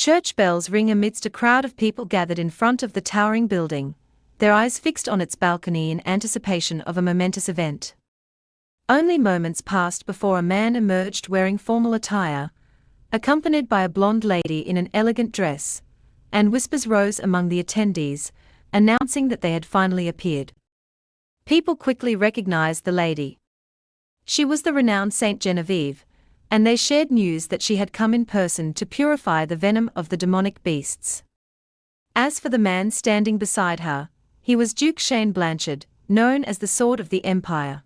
church bells ring amidst a crowd of people gathered in front of the towering building, their eyes fixed on its balcony in anticipation of a momentous event. Only moments passed before a man emerged wearing formal attire, accompanied by a blonde lady in an elegant dress, and whispers rose among the attendees, announcing that they had finally appeared. People quickly recognized the lady. She was the renowned Saint Genevieve, and they shared news that she had come in person to purify the venom of the demonic beasts. As for the man standing beside her, he was Duke Shane Blanchard, known as the Sword of the Empire.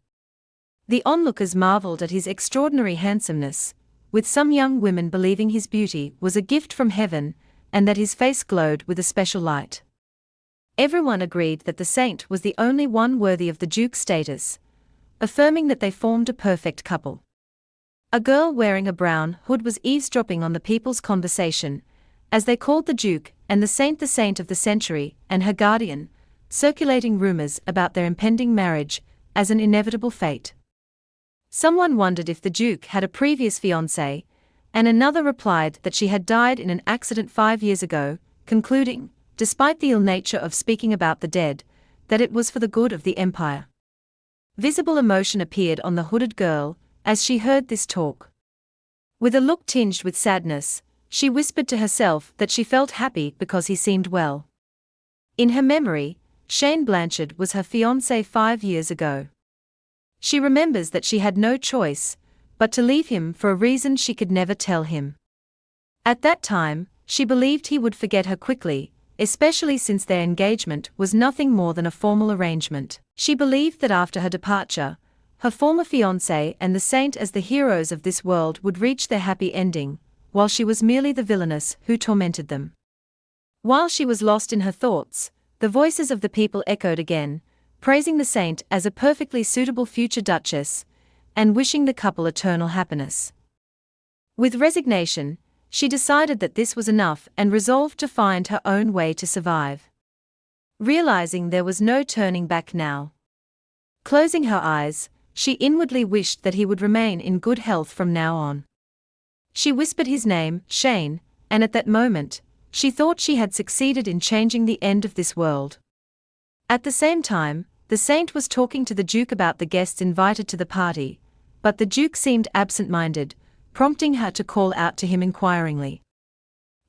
The onlookers marveled at his extraordinary handsomeness, with some young women believing his beauty was a gift from heaven, and that his face glowed with a special light. Everyone agreed that the saint was the only one worthy of the Duke's status, affirming that they formed a perfect couple. A girl wearing a brown hood was eavesdropping on the people's conversation, as they called the Duke and the saint of the century, and her guardian, circulating rumors about their impending marriage as an inevitable fate. Someone wondered if the Duke had a previous fiancée, and another replied that she had died in an accident 5 years ago, concluding, despite the ill nature of speaking about the dead, that it was for the good of the empire. Visible emotion appeared on the hooded girl as she heard this talk. With a look tinged with sadness, she whispered to herself that she felt happy because he seemed well. In her memory, Shane Blanchard was her fiancé 5 years ago. She remembers that she had no choice but to leave him for a reason she could never tell him. At that time, she believed he would forget her quickly, especially since their engagement was nothing more than a formal arrangement. She believed that after her departure, her former fiancé and the saint as the heroes of this world would reach their happy ending, while she was merely the villainess who tormented them. While she was lost in her thoughts, the voices of the people echoed again, praising the saint as a perfectly suitable future duchess, and wishing the couple eternal happiness. With resignation, she decided that this was enough and resolved to find her own way to survive. Realizing there was no turning back now. Closing her eyes, she inwardly wished that he would remain in good health from now on. She whispered his name, Shane, and at that moment, she thought she had succeeded in changing the end of this world. At the same time, the saint was talking to the Duke about the guests invited to the party, but the Duke seemed absent-minded, prompting her to call out to him inquiringly.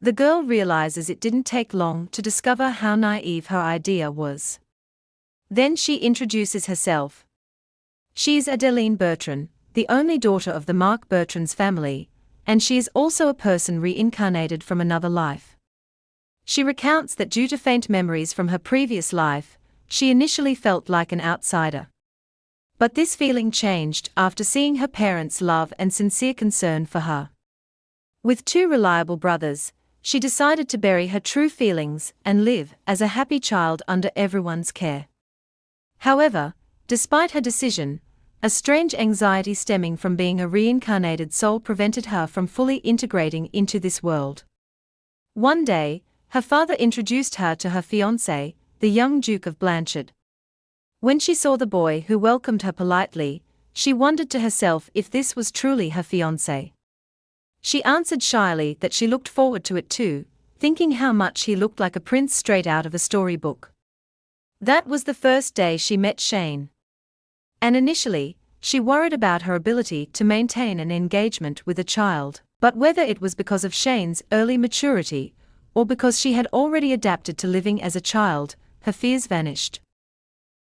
The girl realizes it didn't take long to discover how naive her idea was. Then she introduces herself. She is Adeline Bertrand, the only daughter of the Mark Bertrand's family, and she is also a person reincarnated from another life. She recounts that due to faint memories from her previous life, she initially felt like an outsider. But this feeling changed after seeing her parents' love and sincere concern for her. With 2 reliable brothers, she decided to bury her true feelings and live as a happy child under everyone's care. However, despite her decision, a strange anxiety stemming from being a reincarnated soul prevented her from fully integrating into this world. One day, her father introduced her to her fiancé, the young Duke of Blanchard. When she saw the boy who welcomed her politely, she wondered to herself if this was truly her fiancé. She answered shyly that she looked forward to it too, thinking how much he looked like a prince straight out of a storybook. That was the first day she met Shane. And initially, she worried about her ability to maintain an engagement with a child, but whether it was because of Shane's early maturity, or because she had already adapted to living as a child, her fears vanished.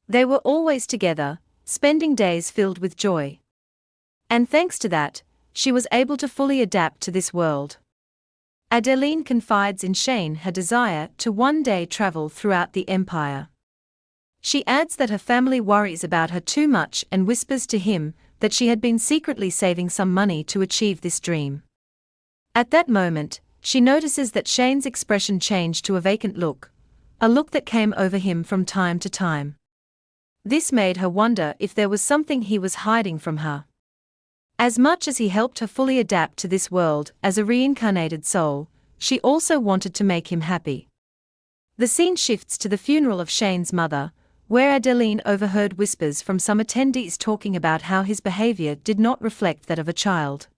They were always together, spending days filled with joy. And thanks to that, she was able to fully adapt to this world. Adeline confides in Shane her desire to one day travel throughout the empire. She adds that her family worries about her too much and whispers to him that she had been secretly saving some money to achieve this dream. At that moment, she notices that Shane's expression changed to a vacant look, a look that came over him from time to time. This made her wonder if there was something he was hiding from her. As much as he helped her fully adapt to this world as a reincarnated soul, she also wanted to make him happy. The scene shifts to the funeral of Shane's mother, where Adeline overheard whispers from some attendees talking about how his behavior did not reflect that of a child.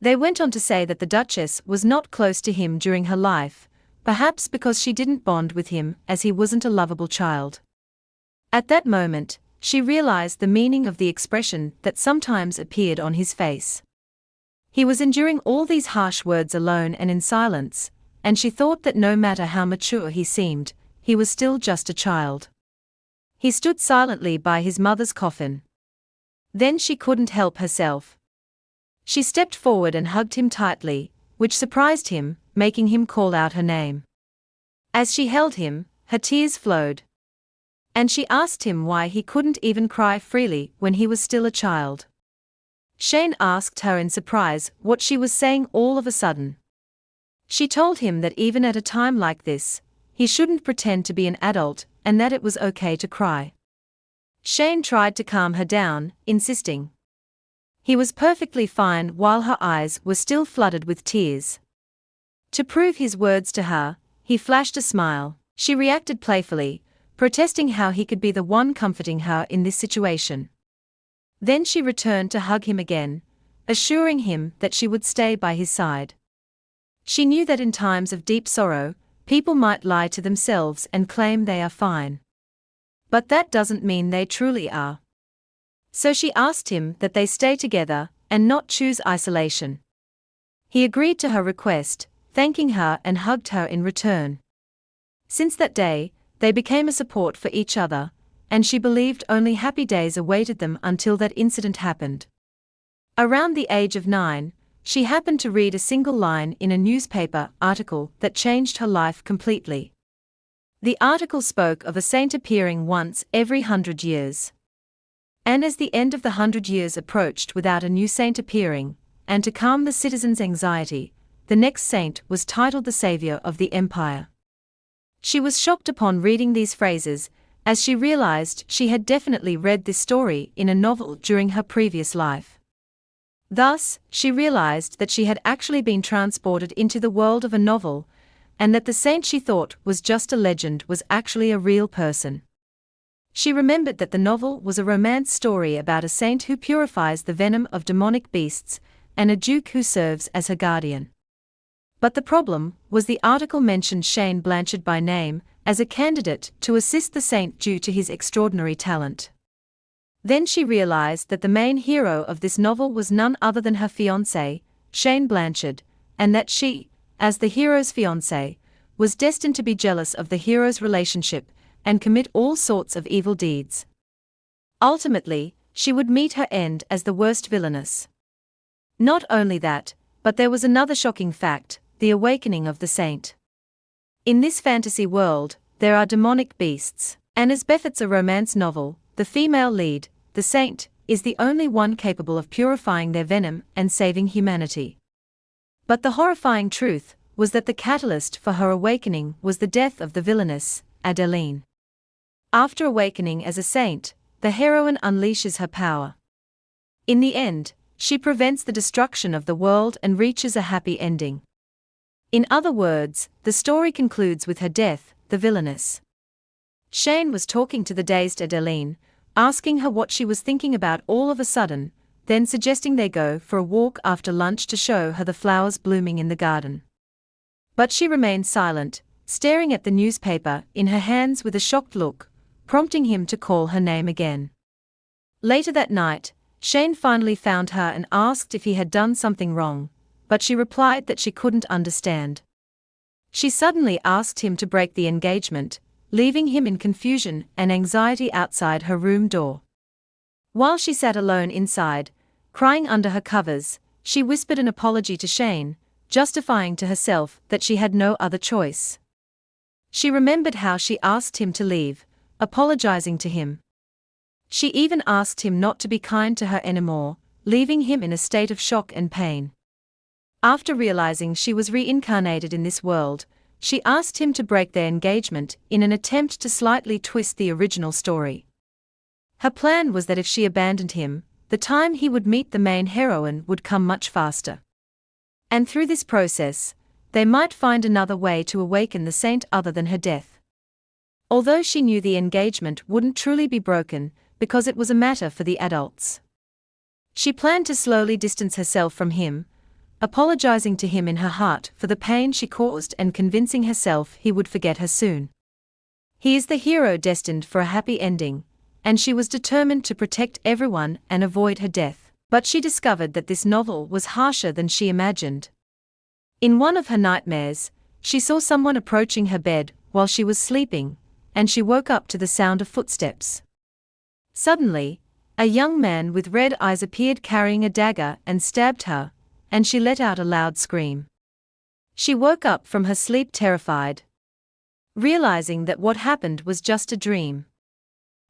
They went on to say that the Duchess was not close to him during her life, perhaps because she didn't bond with him as he wasn't a lovable child. At that moment, she realized the meaning of the expression that sometimes appeared on his face. He was enduring all these harsh words alone and in silence, and she thought that no matter how mature he seemed, he was still just a child. He stood silently by his mother's coffin. Then she couldn't help herself. She stepped forward and hugged him tightly, which surprised him, making him call out her name. As she held him, her tears flowed. And she asked him why he couldn't even cry freely when he was still a child. Shane asked her in surprise what she was saying all of a sudden. She told him that even at a time like this, he shouldn't pretend to be an adult and that it was okay to cry. Shane tried to calm her down, insisting he was perfectly fine while her eyes were still flooded with tears. To prove his words to her, he flashed a smile. She reacted playfully, protesting how he could be the one comforting her in this situation. Then she returned to hug him again, assuring him that she would stay by his side. She knew that in times of deep sorrow, people might lie to themselves and claim they are fine. But that doesn't mean they truly are. So she asked him that they stay together and not choose isolation. He agreed to her request, thanking her and hugged her in return. Since that day, they became a support for each other, and she believed only happy days awaited them until that incident happened. Around the age of 9, she happened to read a single line in a newspaper article that changed her life completely. The article spoke of a saint appearing once every 100 years. And as the end of the 100 years approached without a new saint appearing, and to calm the citizens' anxiety, the next saint was titled the Savior of the Empire. She was shocked upon reading these phrases, as she realized she had definitely read this story in a novel during her previous life. Thus, she realized that she had actually been transported into the world of a novel, and that the saint she thought was just a legend was actually a real person. She remembered that the novel was a romance story about a saint who purifies the venom of demonic beasts, and a duke who serves as her guardian. But the problem was the article mentioned Shane Blanchard by name, as a candidate to assist the saint due to his extraordinary talent. Then she realized that the main hero of this novel was none other than her fiancé, Shane Blanchard, and that she, as the hero's fiancé, was destined to be jealous of the hero's relationship and commit all sorts of evil deeds. Ultimately, she would meet her end as the worst villainess. Not only that, but there was another shocking fact: the awakening of the saint. In this fantasy world, there are demonic beasts, and as befits a romance novel, the female lead, the saint, is the only one capable of purifying their venom and saving humanity. But the horrifying truth was that the catalyst for her awakening was the death of the villainess, Adeline. After awakening as a saint, the heroine unleashes her power. In the end, she prevents the destruction of the world and reaches a happy ending. In other words, the story concludes with her death, the villainess. Shane was talking to the dazed Adeline, asking her what she was thinking about all of a sudden, then suggesting they go for a walk after lunch to show her the flowers blooming in the garden. But she remained silent, staring at the newspaper in her hands with a shocked look, prompting him to call her name again. Later that night, Shane finally found her and asked if he had done something wrong, but she replied that she couldn't understand. She suddenly asked him to break the engagement, leaving him in confusion and anxiety outside her room door. While she sat alone inside, crying under her covers, she whispered an apology to Shane, justifying to herself that she had no other choice. She remembered how she asked him to leave, apologizing to him. She even asked him not to be kind to her anymore, leaving him in a state of shock and pain. After realizing she was reincarnated in this world, she asked him to break their engagement in an attempt to slightly twist the original story. Her plan was that if she abandoned him, the time he would meet the main heroine would come much faster. And through this process, they might find another way to awaken the saint other than her death. Although she knew the engagement wouldn't truly be broken, because it was a matter for the adults. She planned to slowly distance herself from him, apologizing to him in her heart for the pain she caused and convincing herself he would forget her soon. He is the hero destined for a happy ending, and she was determined to protect everyone and avoid her death. But she discovered that this novel was harsher than she imagined. In one of her nightmares, she saw someone approaching her bed while she was sleeping, and she woke up to the sound of footsteps. Suddenly, a young man with red eyes appeared carrying a dagger and stabbed her, and she let out a loud scream. She woke up from her sleep terrified, realizing that what happened was just a dream.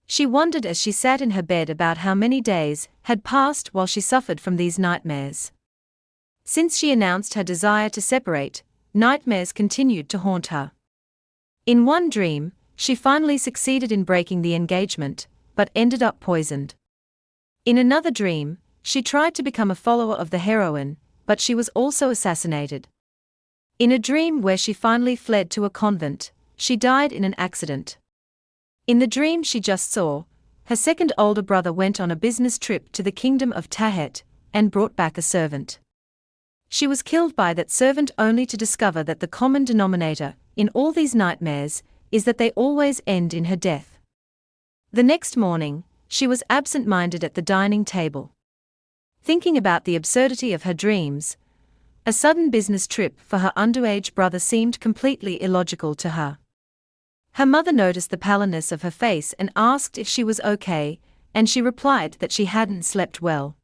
She wondered as she sat in her bed about how many days had passed while she suffered from these nightmares. Since she announced her desire to separate, nightmares continued to haunt her. In one dream, she finally succeeded in breaking the engagement, but ended up poisoned. In another dream, she tried to become a follower of the heroine, but she was also assassinated. In a dream where she finally fled to a convent, she died in an accident. In the dream she just saw, her second older brother went on a business trip to the kingdom of Tahet, and brought back a servant. She was killed by that servant only to discover that the common denominator in all these nightmares is that they always end in her death. The next morning, she was absent-minded at the dining table. Thinking about the absurdity of her dreams, a sudden business trip for her underage brother seemed completely illogical to her. Her mother noticed the pallorness of her face and asked if she was okay, and she replied that she hadn't slept well.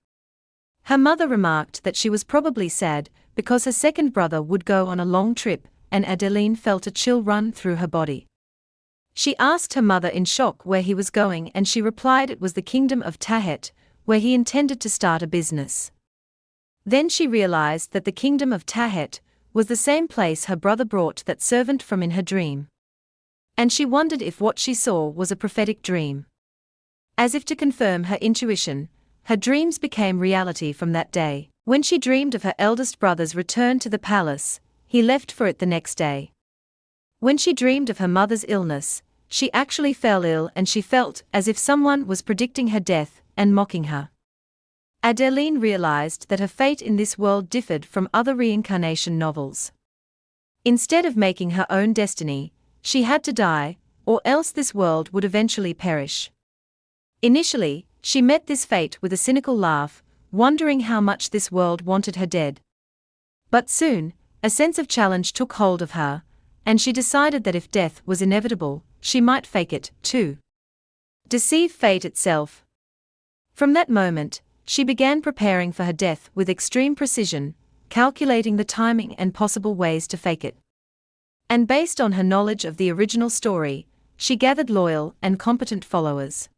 Her mother remarked that she was probably sad because her second brother would go on a long trip, and Adeline felt a chill run through her body. She asked her mother in shock where he was going, and she replied it was the kingdom of Tahet, where he intended to start a business. Then she realized that the kingdom of Tahet was the same place her brother brought that servant from in her dream. And she wondered if what she saw was a prophetic dream. As if to confirm her intuition, her dreams became reality from that day. When she dreamed of her eldest brother's return to the palace, he left for it the next day. When she dreamed of her mother's illness, she actually fell ill and she felt as if someone was predicting her death and mocking her. Adeline realized that her fate in this world differed from other reincarnation novels. Instead of making her own destiny, she had to die, or else this world would eventually perish. Initially, she met this fate with a cynical laugh, wondering how much this world wanted her dead. But soon, a sense of challenge took hold of her, and she decided that if death was inevitable, she might fake it, too. Deceive fate itself. From that moment, she began preparing for her death with extreme precision, calculating the timing and possible ways to fake it. And based on her knowledge of the original story, she gathered loyal and competent followers.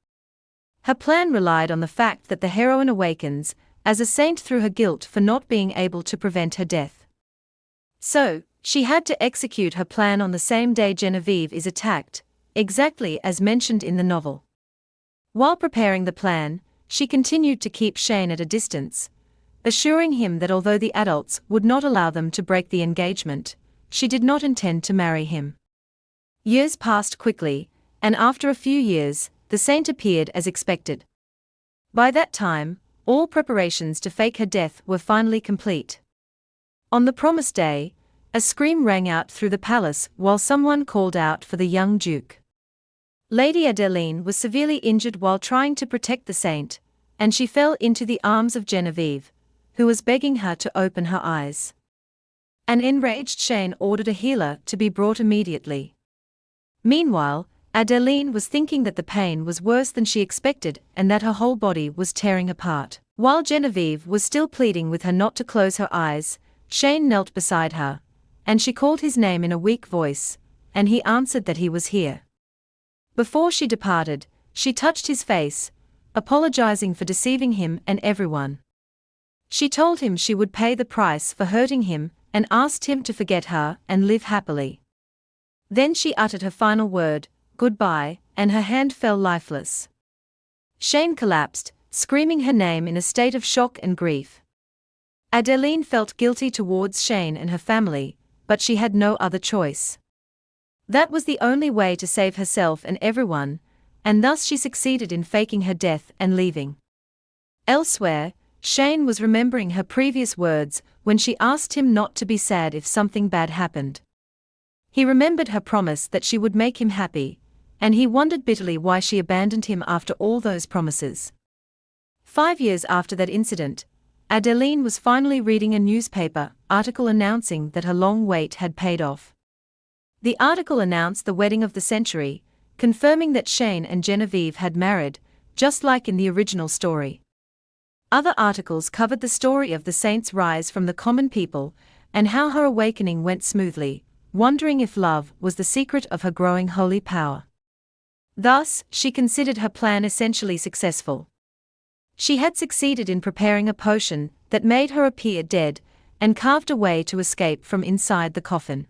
Her plan relied on the fact that the heroine awakens as a saint through her guilt for not being able to prevent her death. So, she had to execute her plan on the same day Genevieve is attacked, exactly as mentioned in the novel. While preparing the plan, she continued to keep Shane at a distance, assuring him that although the adults would not allow them to break the engagement, she did not intend to marry him. Years passed quickly, and after a few years, the saint appeared as expected. By that time, all preparations to fake her death were finally complete. On the promised day, a scream rang out through the palace while someone called out for the young duke. Lady Adeline was severely injured while trying to protect the saint, and she fell into the arms of Genevieve, who was begging her to open her eyes. An enraged Shane ordered a healer to be brought immediately. Meanwhile, Adeline was thinking that the pain was worse than she expected and that her whole body was tearing apart. While Genevieve was still pleading with her not to close her eyes, Shane knelt beside her, and she called his name in a weak voice, and he answered that he was here. Before she departed, she touched his face, apologizing for deceiving him and everyone. She told him she would pay the price for hurting him and asked him to forget her and live happily. Then she uttered her final word, goodbye, and her hand fell lifeless. Shane collapsed, screaming her name in a state of shock and grief. Adeline felt guilty towards Shane and her family, but she had no other choice. That was the only way to save herself and everyone, and thus she succeeded in faking her death and leaving. Elsewhere, Shane was remembering her previous words when she asked him not to be sad if something bad happened. He remembered her promise that she would make him happy, and he wondered bitterly why she abandoned him after all those promises. 5 years after that incident, Adeline was finally reading a newspaper article announcing that her long wait had paid off. The article announced the wedding of the century, confirming that Shane and Genevieve had married, just like in the original story. Other articles covered the story of the saint's rise from the common people and how her awakening went smoothly, wondering if love was the secret of her growing holy power. Thus, she considered her plan essentially successful. She had succeeded in preparing a potion that made her appear dead and carved a way to escape from inside the coffin.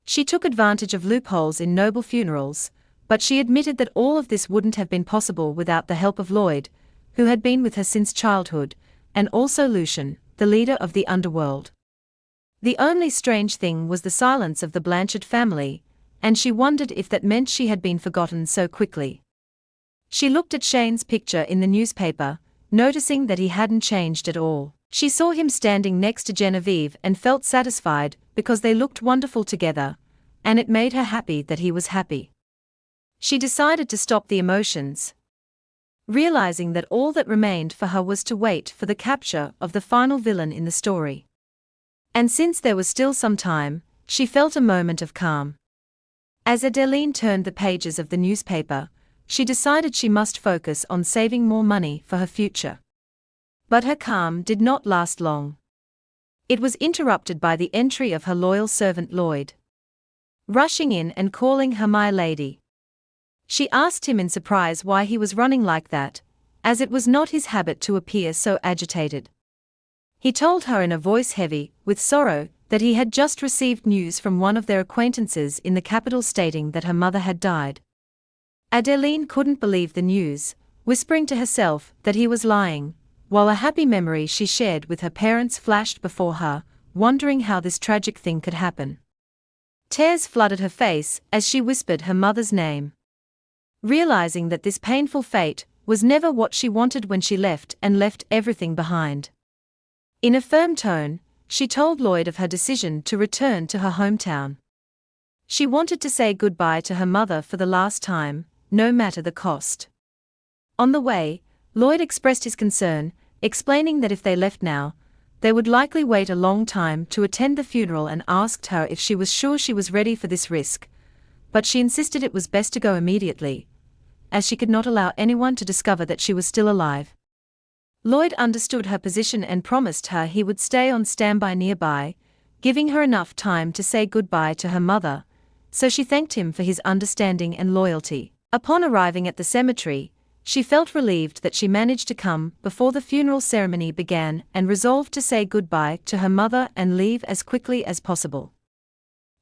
She took advantage of loopholes in noble funerals, but she admitted that all of this wouldn't have been possible without the help of Lloyd, who had been with her since childhood, and also Lucian, the leader of the underworld. The only strange thing was the silence of the Blanchard family, and she wondered if that meant she had been forgotten so quickly. She looked at Shane's picture in the newspaper, noticing that he hadn't changed at all. She saw him standing next to Genevieve and felt satisfied because they looked wonderful together, and it made her happy that he was happy. She decided to stop the emotions, realizing that all that remained for her was to wait for the capture of the final villain in the story. And since there was still some time, she felt a moment of calm. As Adeline turned the pages of the newspaper, she decided she must focus on saving more money for her future. But her calm did not last long. It was interrupted by the entry of her loyal servant Lloyd, rushing in and calling her my lady. She asked him in surprise why he was running like that, as it was not his habit to appear so agitated. He told her in a voice heavy with sorrow that he had just received news from one of their acquaintances in the capital stating that her mother had died. Adeline couldn't believe the news, whispering to herself that he was lying, while a happy memory she shared with her parents flashed before her, wondering how this tragic thing could happen. Tears flooded her face as she whispered her mother's name, realizing that this painful fate was never what she wanted when she left everything behind. In a firm tone, she told Lloyd of her decision to return to her hometown. She wanted to say goodbye to her mother for the last time, no matter the cost. On the way, Lloyd expressed his concern, explaining that if they left now, they would likely wait a long time to attend the funeral and asked her if she was sure she was ready for this risk, but she insisted it was best to go immediately, as she could not allow anyone to discover that she was still alive. Lloyd understood her position and promised her he would stay on standby nearby, giving her enough time to say goodbye to her mother, so she thanked him for his understanding and loyalty. Upon arriving at the cemetery, she felt relieved that she managed to come before the funeral ceremony began and resolved to say goodbye to her mother and leave as quickly as possible.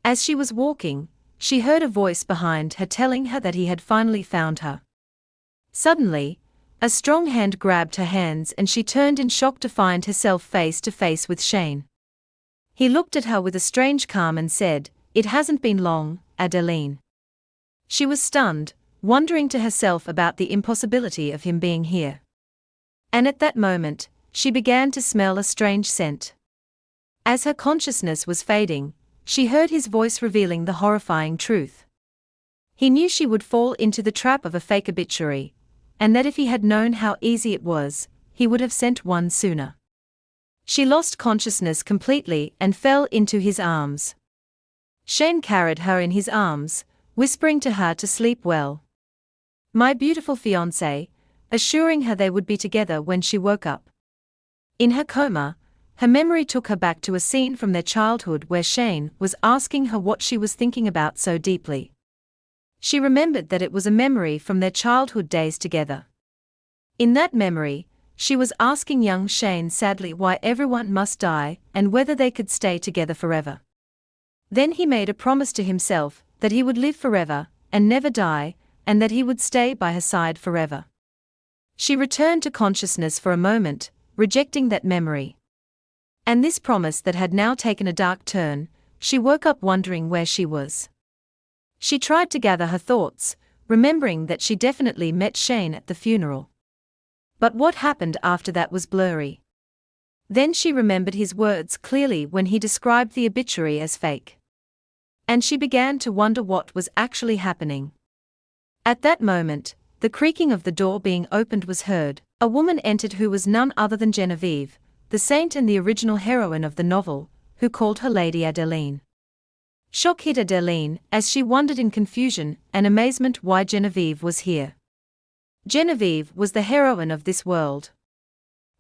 As she was walking, she heard a voice behind her telling her that he had finally found her. Suddenly, a strong hand grabbed her hands and she turned in shock to find herself face to face with Shane. He looked at her with a strange calm and said, "It hasn't been long, Adeline." She was stunned, wondering to herself about the impossibility of him being here. And at that moment, she began to smell a strange scent. As her consciousness was fading, she heard his voice revealing the horrifying truth. He knew she would fall into the trap of a fake obituary, and that if he had known how easy it was, he would have sent one sooner. She lost consciousness completely and fell into his arms. Shane carried her in his arms, whispering to her to sleep well. My beautiful fiancé, assuring her they would be together when she woke up. In her coma, her memory took her back to a scene from their childhood where Shane was asking her what she was thinking about so deeply. She remembered that it was a memory from their childhood days together. In that memory, she was asking young Shane sadly why everyone must die and whether they could stay together forever. Then he made a promise to himself that he would live forever and never die, and that he would stay by her side forever. She returned to consciousness for a moment, rejecting that memory. And this promise that had now taken a dark turn, she woke up wondering where she was. She tried to gather her thoughts, remembering that she definitely met Shane at the funeral. But what happened after that was blurry. Then she remembered his words clearly when he described the obituary as fake. And she began to wonder what was actually happening. At that moment, the creaking of the door being opened was heard. A woman entered who was none other than Genevieve, the saint and the original heroine of the novel, who called her Lady Adeline. Shock hit Adeline as she wondered in confusion and amazement why Genevieve was here. Genevieve was the heroine of this world.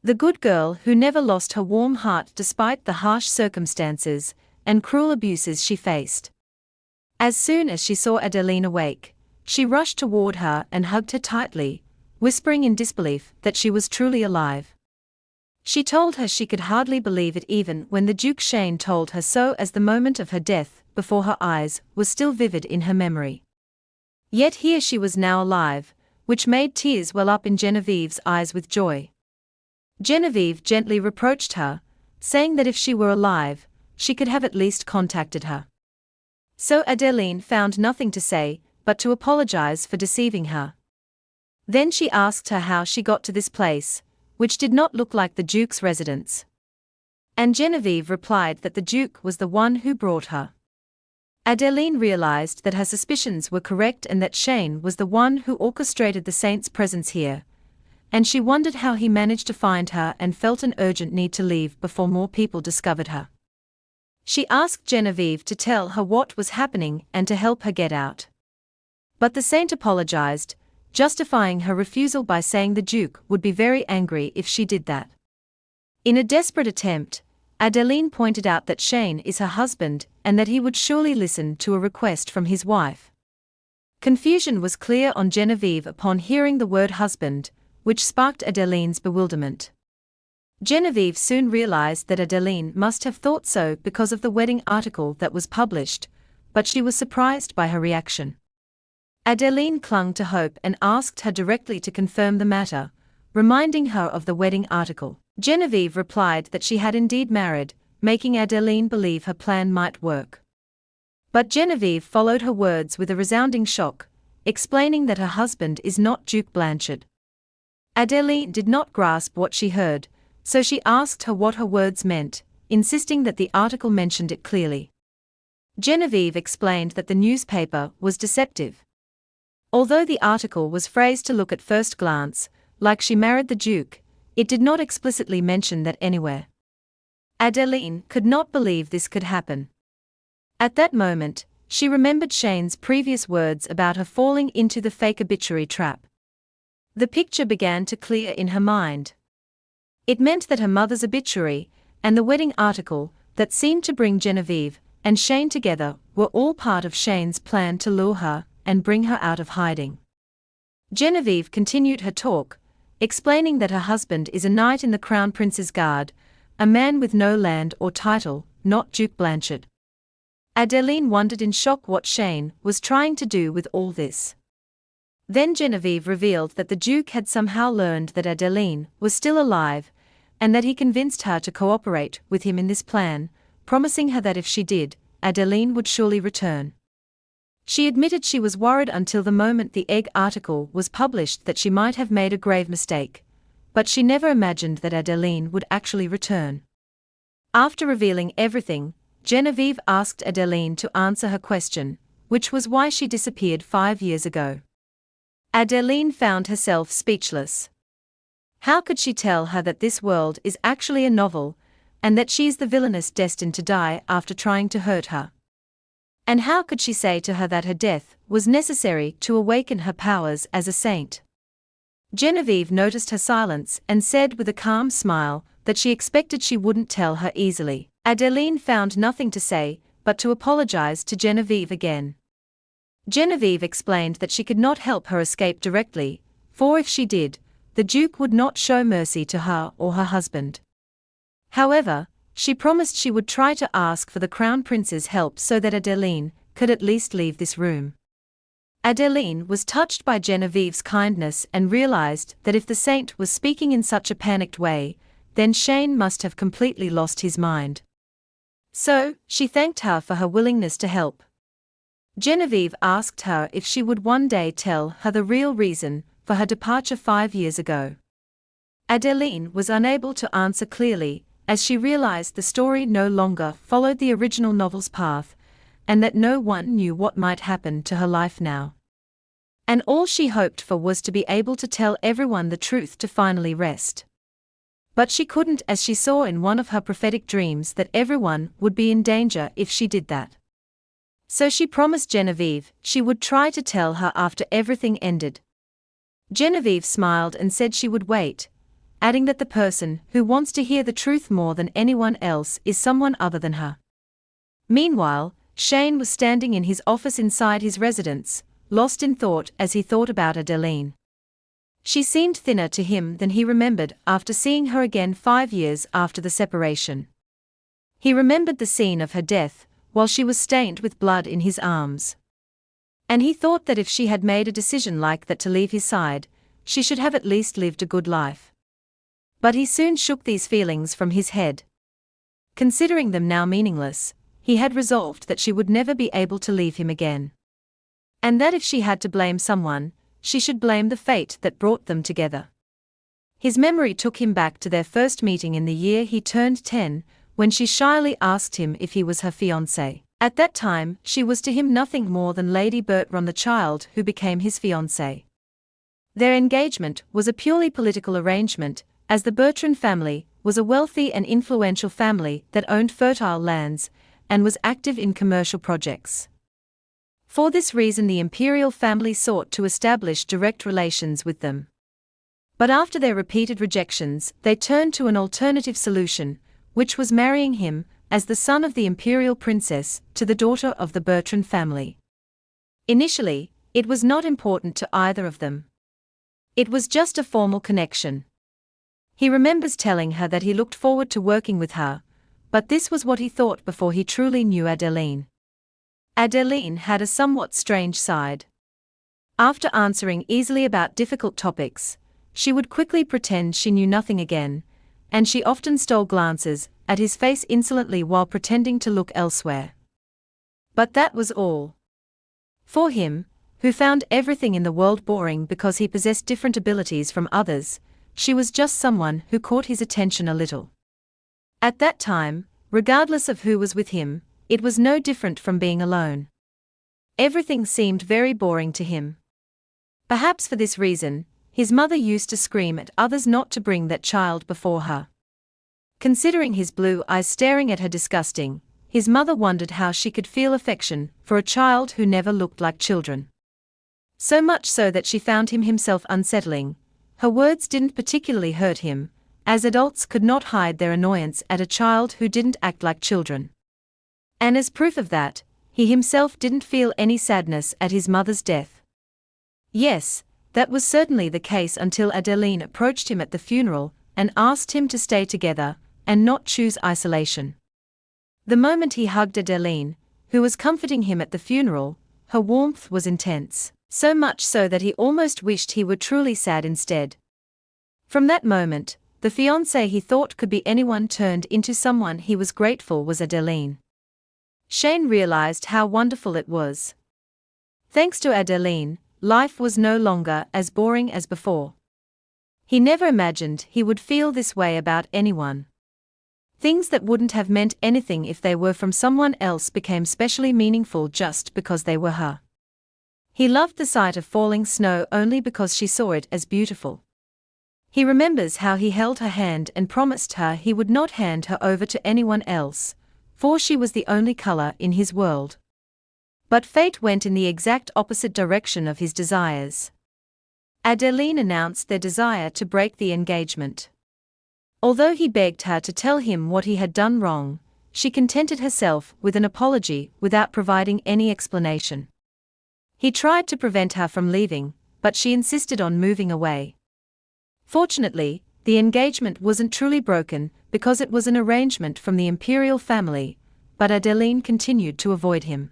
The good girl who never lost her warm heart despite the harsh circumstances and cruel abuses she faced. As soon as she saw Adeline awake, she rushed toward her and hugged her tightly, whispering in disbelief that she was truly alive. She told her she could hardly believe it even when the Duke Shane told her so, as the moment of her death, before her eyes, was still vivid in her memory. Yet here she was now alive, which made tears well up in Genevieve's eyes with joy. Genevieve gently reproached her, saying that if she were alive, she could have at least contacted her. So Adeline found nothing to say, but to apologize for deceiving her. Then she asked her how she got to this place, which did not look like the Duke's residence. And Genevieve replied that the Duke was the one who brought her. Adeline realized that her suspicions were correct and that Shane was the one who orchestrated the saint's presence here, and she wondered how he managed to find her and felt an urgent need to leave before more people discovered her. She asked Genevieve to tell her what was happening and to help her get out. But the saint apologized, justifying her refusal by saying the Duke would be very angry if she did that. In a desperate attempt, Adeline pointed out that Shane is her husband and that he would surely listen to a request from his wife. Confusion was clear on Genevieve upon hearing the word husband, which sparked Adeline's bewilderment. Genevieve soon realized that Adeline must have thought so because of the wedding article that was published, but she was surprised by her reaction. Adeline clung to hope and asked her directly to confirm the matter, reminding her of the wedding article. Genevieve replied that she had indeed married, making Adeline believe her plan might work. But Genevieve followed her words with a resounding shock, explaining that her husband is not Duke Blanchard. Adeline did not grasp what she heard, so she asked her what her words meant, insisting that the article mentioned it clearly. Genevieve explained that the newspaper was deceptive. Although the article was phrased to look at first glance like she married the Duke, it did not explicitly mention that anywhere. Adeline could not believe this could happen. At that moment, she remembered Shane's previous words about her falling into the fake obituary trap. The picture began to clear in her mind. It meant that her mother's obituary and the wedding article that seemed to bring Genevieve and Shane together were all part of Shane's plan to lure her and bring her out of hiding. Genevieve continued her talk, explaining that her husband is a knight in the Crown Prince's Guard, a man with no land or title, not Duke Blanchard. Adeline wondered in shock what Shane was trying to do with all this. Then Genevieve revealed that the Duke had somehow learned that Adeline was still alive, and that he convinced her to cooperate with him in this plan, promising her that if she did, Adeline would surely return. She admitted she was worried until the moment the egg article was published that she might have made a grave mistake, but she never imagined that Adeline would actually return. After revealing everything, Genevieve asked Adeline to answer her question, which was why she disappeared 5 years ago. Adeline found herself speechless. How could she tell her that this world is actually a novel, and that she is the villainess destined to die after trying to hurt her? And how could she say to her that her death was necessary to awaken her powers as a saint? Genevieve noticed her silence and said with a calm smile that she expected she wouldn't tell her easily. Adeline found nothing to say but to apologize to Genevieve again. Genevieve explained that she could not help her escape directly, for if she did, the Duke would not show mercy to her or her husband. However, she promised she would try to ask for the Crown Prince's help so that Adeline could at least leave this room. Adeline was touched by Genevieve's kindness and realized that if the saint was speaking in such a panicked way, then Shane must have completely lost his mind. So, she thanked her for her willingness to help. Genevieve asked her if she would one day tell her the real reason for her departure 5 years ago. Adeline was unable to answer clearly, as she realized the story no longer followed the original novel's path, and that no one knew what might happen to her life now. And all she hoped for was to be able to tell everyone the truth to finally rest. But she couldn't, as she saw in one of her prophetic dreams that everyone would be in danger if she did that. So she promised Genevieve she would try to tell her after everything ended. Genevieve smiled and said she would wait, adding that the person who wants to hear the truth more than anyone else is someone other than her. Meanwhile, Shane was standing in his office inside his residence, lost in thought as he thought about Adeline. She seemed thinner to him than he remembered after seeing her again 5 years after the separation. He remembered the scene of her death, while she was stained with blood in his arms. And he thought that if she had made a decision like that to leave his side, she should have at least lived a good life. But he soon shook these feelings from his head. Considering them now meaningless, he had resolved that she would never be able to leave him again. And that if she had to blame someone, she should blame the fate that brought them together. His memory took him back to their first meeting in the year he turned 10, when she shyly asked him if he was her fiancé. At that time, she was to him nothing more than Lady Bertram, the child who became his fiancé. Their engagement was a purely political arrangement, as the Bertrand family was a wealthy and influential family that owned fertile lands and was active in commercial projects. For this reason, the imperial family sought to establish direct relations with them. But after their repeated rejections, they turned to an alternative solution, which was marrying him, as the son of the imperial princess, to the daughter of the Bertrand family. Initially, it was not important to either of them. It was just a formal connection. He remembers telling her that he looked forward to working with her, but this was what he thought before he truly knew Adeline. Adeline had a somewhat strange side. After answering easily about difficult topics, she would quickly pretend she knew nothing again, and she often stole glances at his face insolently while pretending to look elsewhere. But that was all. For him, who found everything in the world boring because he possessed different abilities from others, she was just someone who caught his attention a little. At that time, regardless of who was with him, it was no different from being alone. Everything seemed very boring to him. Perhaps for this reason, his mother used to scream at others not to bring that child before her. Considering his blue eyes staring at her disgusting, his mother wondered how she could feel affection for a child who never looked like children. So much so that she found himself unsettling. Her words didn't particularly hurt him, as adults could not hide their annoyance at a child who didn't act like children. And as proof of that, he himself didn't feel any sadness at his mother's death. Yes, that was certainly the case until Adeline approached him at the funeral and asked him to stay together and not choose isolation. The moment he hugged Adeline, who was comforting him at the funeral, her warmth was intense, so much so that he almost wished he were truly sad instead. From that moment, the fiancé he thought could be anyone turned into someone he was grateful was Adeline. Shane realized how wonderful it was. Thanks to Adeline, life was no longer as boring as before. He never imagined he would feel this way about anyone. Things that wouldn't have meant anything if they were from someone else became specially meaningful just because they were her. He loved the sight of falling snow only because she saw it as beautiful. He remembers how he held her hand and promised her he would not hand her over to anyone else, for she was the only color in his world. But fate went in the exact opposite direction of his desires. Adeline announced their desire to break the engagement. Although he begged her to tell him what he had done wrong, she contented herself with an apology without providing any explanation. He tried to prevent her from leaving, but she insisted on moving away. Fortunately, the engagement wasn't truly broken because it was an arrangement from the imperial family, but Adeline continued to avoid him.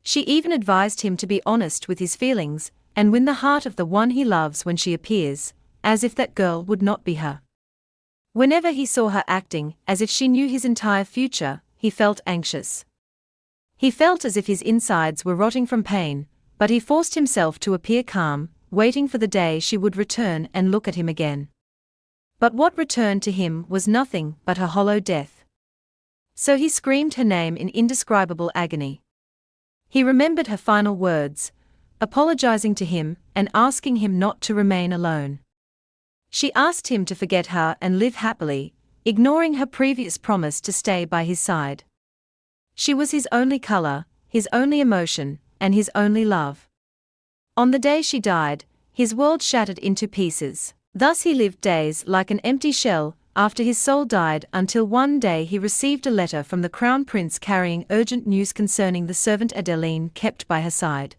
She even advised him to be honest with his feelings and win the heart of the one he loves when she appears, as if that girl would not be her. Whenever he saw her acting as if she knew his entire future, he felt anxious. He felt as if his insides were rotting from pain, but he forced himself to appear calm, waiting for the day she would return and look at him again. But what returned to him was nothing but her hollow death. So he screamed her name in indescribable agony. He remembered her final words, apologizing to him and asking him not to remain alone. She asked him to forget her and live happily, ignoring her previous promise to stay by his side. She was his only color, his only emotion, and his only love. On the day she died, his world shattered into pieces. Thus he lived days like an empty shell after his soul died, until one day he received a letter from the Crown Prince carrying urgent news concerning the servant Adeline kept by her side.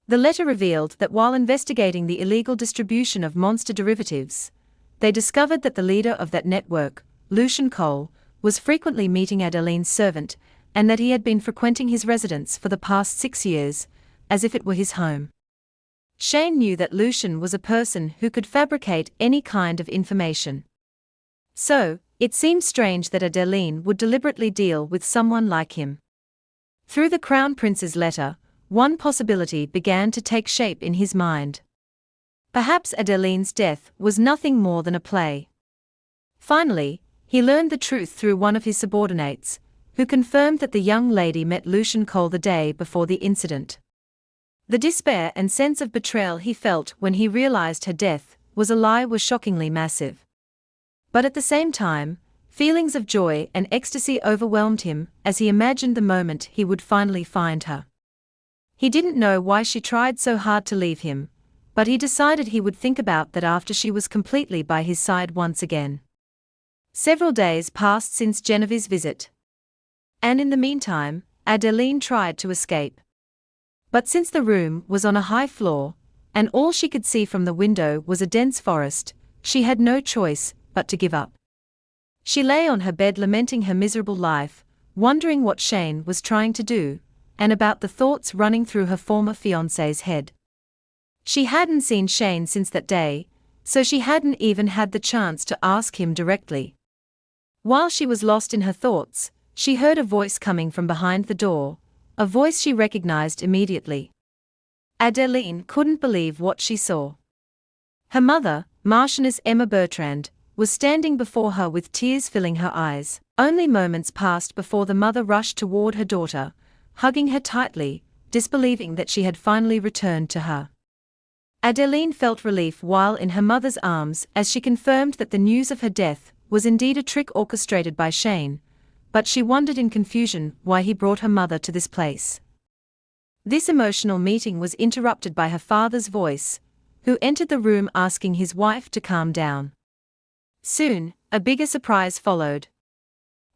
The letter revealed that while investigating the illegal distribution of monster derivatives, they discovered that the leader of that network, Lucian Cole, was frequently meeting Adeline's servant, and that he had been frequenting his residence for the past 6 years, as if it were his home. Shane knew that Lucian was a person who could fabricate any kind of information. So, it seemed strange that Adeline would deliberately deal with someone like him. Through the Crown Prince's letter, one possibility began to take shape in his mind. Perhaps Adeline's death was nothing more than a play. Finally, he learned the truth through one of his subordinates, who confirmed that the young lady met Lucian Cole the day before the incident. The despair and sense of betrayal he felt when he realized her death was a lie was shockingly massive. But at the same time, feelings of joy and ecstasy overwhelmed him as he imagined the moment he would finally find her. He didn't know why she tried so hard to leave him, but he decided he would think about that after she was completely by his side once again. Several days passed since Genevieve's visit. And in the meantime, Adeline tried to escape. But since the room was on a high floor, and all she could see from the window was a dense forest, she had no choice but to give up. She lay on her bed lamenting her miserable life, wondering what Shane was trying to do, and about the thoughts running through her former fiancé's head. She hadn't seen Shane since that day, so she hadn't even had the chance to ask him directly. While she was lost in her thoughts, she heard a voice coming from behind the door, a voice she recognized immediately. Adeline couldn't believe what she saw. Her mother, Marchioness Emma Bertrand, was standing before her with tears filling her eyes. Only moments passed before the mother rushed toward her daughter, hugging her tightly, disbelieving that she had finally returned to her. Adeline felt relief while in her mother's arms as she confirmed that the news of her death was indeed a trick orchestrated by Shane, but she wondered in confusion why he brought her mother to this place. This emotional meeting was interrupted by her father's voice, who entered the room asking his wife to calm down. Soon, a bigger surprise followed.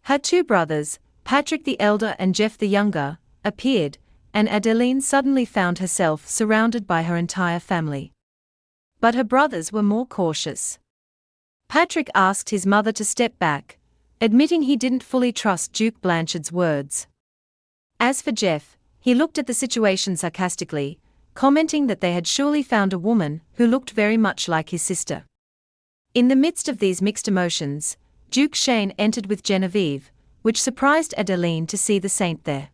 Her two brothers, Patrick the elder and Jeff the younger, appeared, and Adeline suddenly found herself surrounded by her entire family. But her brothers were more cautious. Patrick asked his mother to step back, admitting he didn't fully trust Duke Blanchard's words. As for Jeff, he looked at the situation sarcastically, commenting that they had surely found a woman who looked very much like his sister. In the midst of these mixed emotions, Duke Shane entered with Genevieve, which surprised Adeline to see the saint there.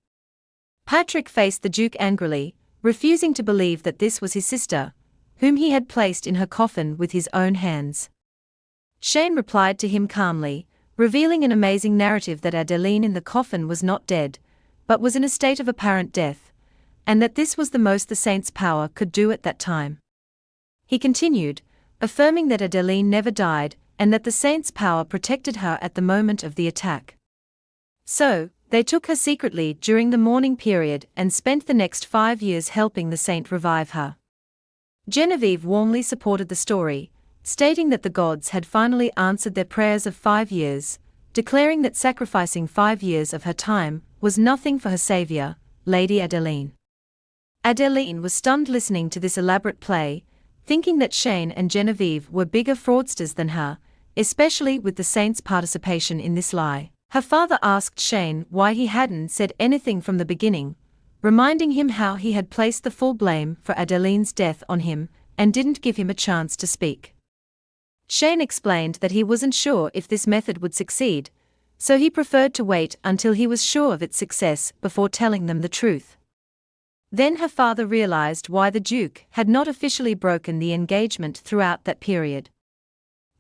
Patrick faced the Duke angrily, refusing to believe that this was his sister, whom he had placed in her coffin with his own hands. Shane replied to him calmly, revealing an amazing narrative that Adeline in the coffin was not dead, but was in a state of apparent death, and that this was the most the saint's power could do at that time. He continued, affirming that Adeline never died, and that the saint's power protected her at the moment of the attack. So, they took her secretly during the mourning period and spent the next 5 years helping the saint revive her. Genevieve warmly supported the story, stating that the gods had finally answered their prayers of 5 years, declaring that sacrificing 5 years of her time was nothing for her savior, Lady Adeline. Adeline was stunned listening to this elaborate play, thinking that Shane and Genevieve were bigger fraudsters than her, especially with the saint's participation in this lie. Her father asked Shane why he hadn't said anything from the beginning, reminding him how he had placed the full blame for Adeline's death on him and didn't give him a chance to speak. Shane explained that he wasn't sure if this method would succeed, so he preferred to wait until he was sure of its success before telling them the truth. Then her father realized why the Duke had not officially broken the engagement throughout that period.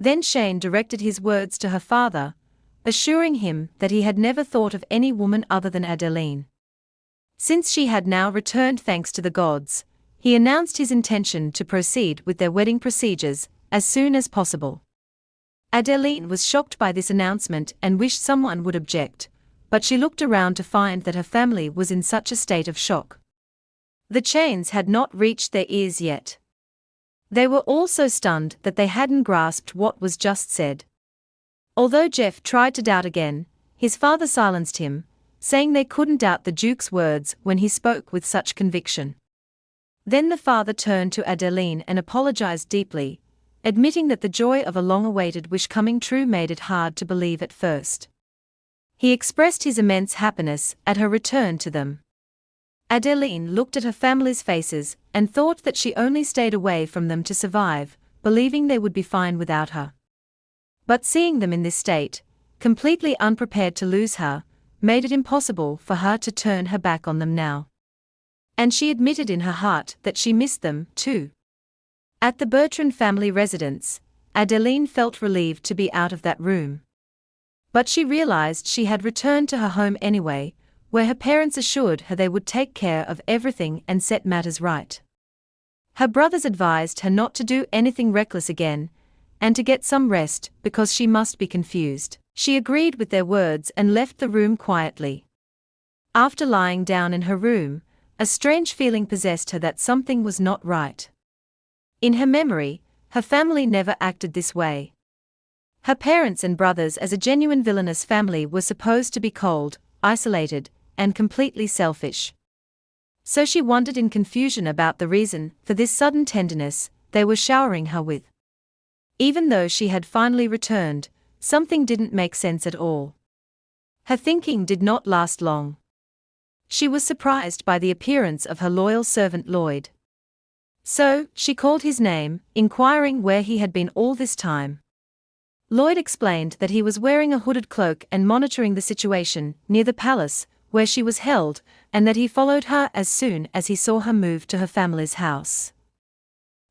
Then Shane directed his words to her father, assuring him that he had never thought of any woman other than Adeline. Since she had now returned thanks to the gods, he announced his intention to proceed with their wedding procedures as soon as possible. Adeline was shocked by this announcement and wished someone would object, but she looked around to find that her family was in such a state of shock. The chains had not reached their ears yet. They were all so stunned that they hadn't grasped what was just said. Although Jeff tried to doubt again, his father silenced him, saying they couldn't doubt the Duke's words when he spoke with such conviction. Then the father turned to Adeline and apologized deeply, admitting that the joy of a long-awaited wish coming true made it hard to believe at first. He expressed his immense happiness at her return to them. Adeline looked at her family's faces and thought that she only stayed away from them to survive, believing they would be fine without her. But seeing them in this state, completely unprepared to lose her, made it impossible for her to turn her back on them now. And she admitted in her heart that she missed them, too. At the Bertrand family residence, Adeline felt relieved to be out of that room. But she realized she had returned to her home anyway, where her parents assured her they would take care of everything and set matters right. Her brothers advised her not to do anything reckless again, and to get some rest because she must be confused. She agreed with their words and left the room quietly. After lying down in her room, a strange feeling possessed her that something was not right. In her memory, her family never acted this way. Her parents and brothers as a genuine villainous family were supposed to be cold, isolated, and completely selfish. So she wondered in confusion about the reason for this sudden tenderness they were showering her with. Even though she had finally returned, something didn't make sense at all. Her thinking did not last long. She was surprised by the appearance of her loyal servant Lloyd. So, she called his name, inquiring where he had been all this time. Lloyd explained that he was wearing a hooded cloak and monitoring the situation near the palace, where she was held, and that he followed her as soon as he saw her move to her family's house.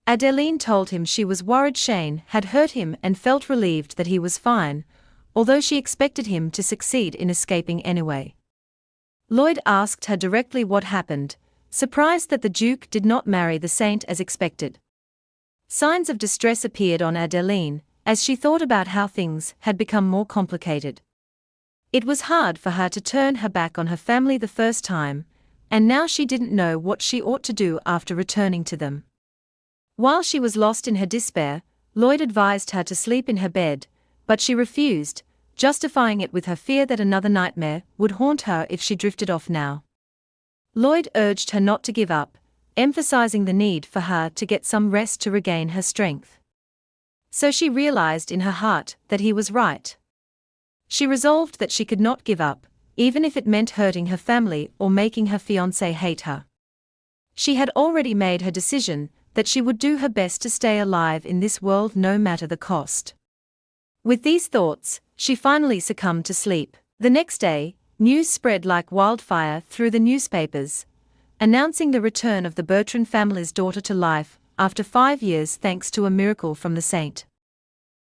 Adeline told him she was worried Shane had hurt him and felt relieved that he was fine, although she expected him to succeed in escaping anyway. Lloyd asked her directly what happened, surprised that the Duke did not marry the saint as expected. Signs of distress appeared on Adeline, as she thought about how things had become more complicated. It was hard for her to turn her back on her family the first time, and now she didn't know what she ought to do after returning to them. While she was lost in her despair, Lloyd advised her to sleep in her bed, but she refused, justifying it with her fear that another nightmare would haunt her if she drifted off now. Lloyd urged her not to give up, emphasizing the need for her to get some rest to regain her strength. So she realized in her heart that he was right. She resolved that she could not give up, even if it meant hurting her family or making her fiancé hate her. She had already made her decision that she would do her best to stay alive in this world no matter the cost. With these thoughts, she finally succumbed to sleep. The next day, news spread like wildfire through the newspapers, announcing the return of the Bertrand family's daughter to life after 5 years thanks to a miracle from the saint.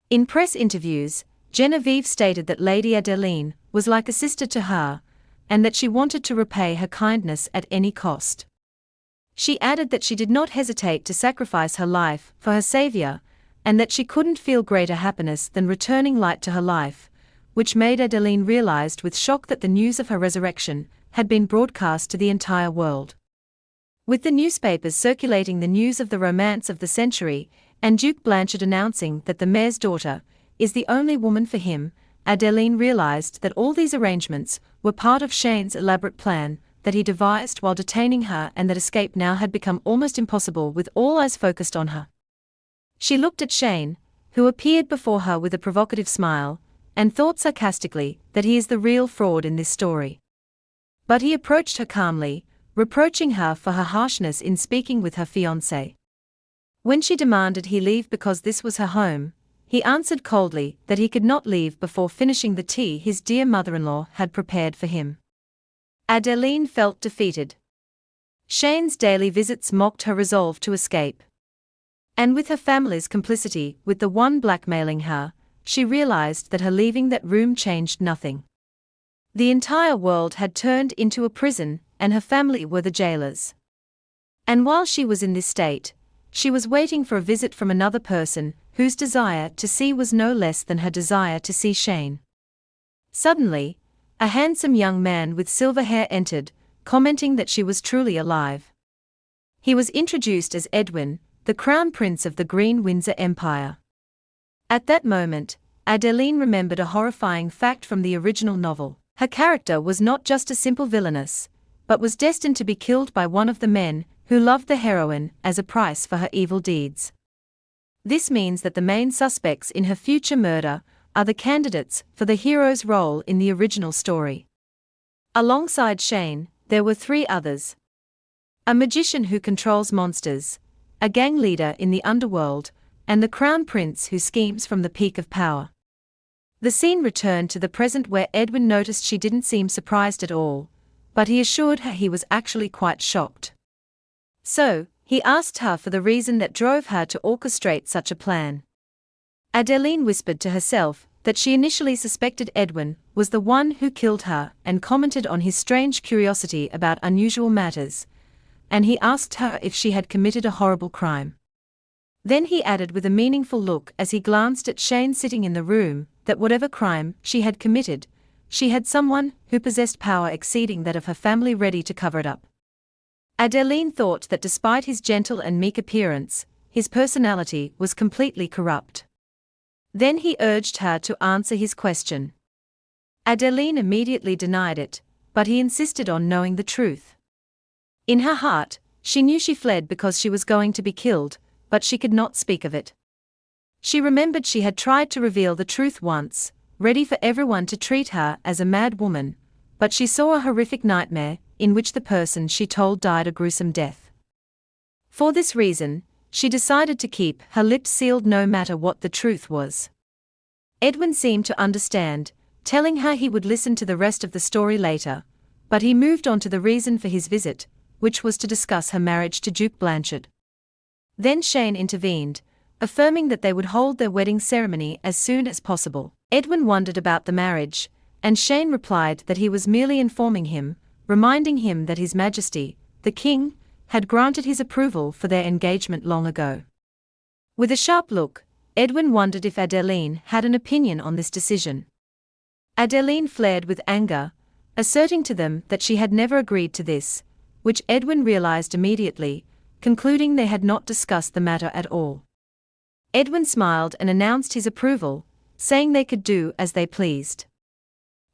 In press interviews, Genevieve stated that Lady Adeline was like a sister to her, and that she wanted to repay her kindness at any cost. She added that she did not hesitate to sacrifice her life for her savior, and that she couldn't feel greater happiness than returning light to her life, which made Adeline realize with shock that the news of her resurrection had been broadcast to the entire world. With the newspapers circulating the news of the romance of the century, and Duke Blanchard announcing that the mayor's daughter is the only woman for him, Adeline realized that all these arrangements were part of Shane's elaborate plan that he devised while detaining her, and that escape now had become almost impossible with all eyes focused on her. She looked at Shane, who appeared before her with a provocative smile, and thought sarcastically that he is the real fraud in this story. But he approached her calmly, reproaching her for her harshness in speaking with her fiancé. When she demanded he leave because this was her home, he answered coldly that he could not leave before finishing the tea his dear mother-in-law had prepared for him. Adeline felt defeated. Shane's daily visits mocked her resolve to escape. And with her family's complicity with the one blackmailing her, she realized that her leaving that room changed nothing. The entire world had turned into a prison, and her family were the jailers. And while she was in this state, she was waiting for a visit from another person, whose desire to see was no less than her desire to see Shane. Suddenly, a handsome young man with silver hair entered, commenting that she was truly alive. He was introduced as Edwin, the Crown Prince of the Green Windsor Empire. At that moment, Adeline remembered a horrifying fact from the original novel. Her character was not just a simple villainess, but was destined to be killed by one of the men who loved the heroine as a price for her evil deeds. This means that the main suspects in her future murder are the candidates for the hero's role in the original story. Alongside Shane, there were three others. A magician who controls monsters, a gang leader in the underworld, and the Crown Prince who schemes from the peak of power. The scene returned to the present where Edwin noticed she didn't seem surprised at all, but he assured her he was actually quite shocked. So, he asked her for the reason that drove her to orchestrate such a plan. Adeline whispered to herself that she initially suspected Edwin was the one who killed her and commented on his strange curiosity about unusual matters, and he asked her if she had committed a horrible crime. Then he added with a meaningful look as he glanced at Shane sitting in the room, that whatever crime she had committed, she had someone who possessed power exceeding that of her family ready to cover it up. Adeline thought that despite his gentle and meek appearance, his personality was completely corrupt. Then he urged her to answer his question. Adeline immediately denied it, but he insisted on knowing the truth. In her heart, she knew she fled because she was going to be killed, but she could not speak of it. She remembered she had tried to reveal the truth once, ready for everyone to treat her as a mad woman, but she saw a horrific nightmare, in which the person she told died a gruesome death. For this reason, she decided to keep her lips sealed no matter what the truth was. Edwin seemed to understand, telling her he would listen to the rest of the story later, but he moved on to the reason for his visit, which was to discuss her marriage to Duke Blanchard. Then Shane intervened, affirming that they would hold their wedding ceremony as soon as possible. Edwin wondered about the marriage, and Shane replied that he was merely informing him, reminding him that His Majesty, the King, had granted his approval for their engagement long ago. With a sharp look, Edwin wondered if Adeline had an opinion on this decision. Adeline flared with anger, asserting to them that she had never agreed to this, which Edwin realized immediately, concluding they had not discussed the matter at all. Edwin smiled and announced his approval, saying they could do as they pleased.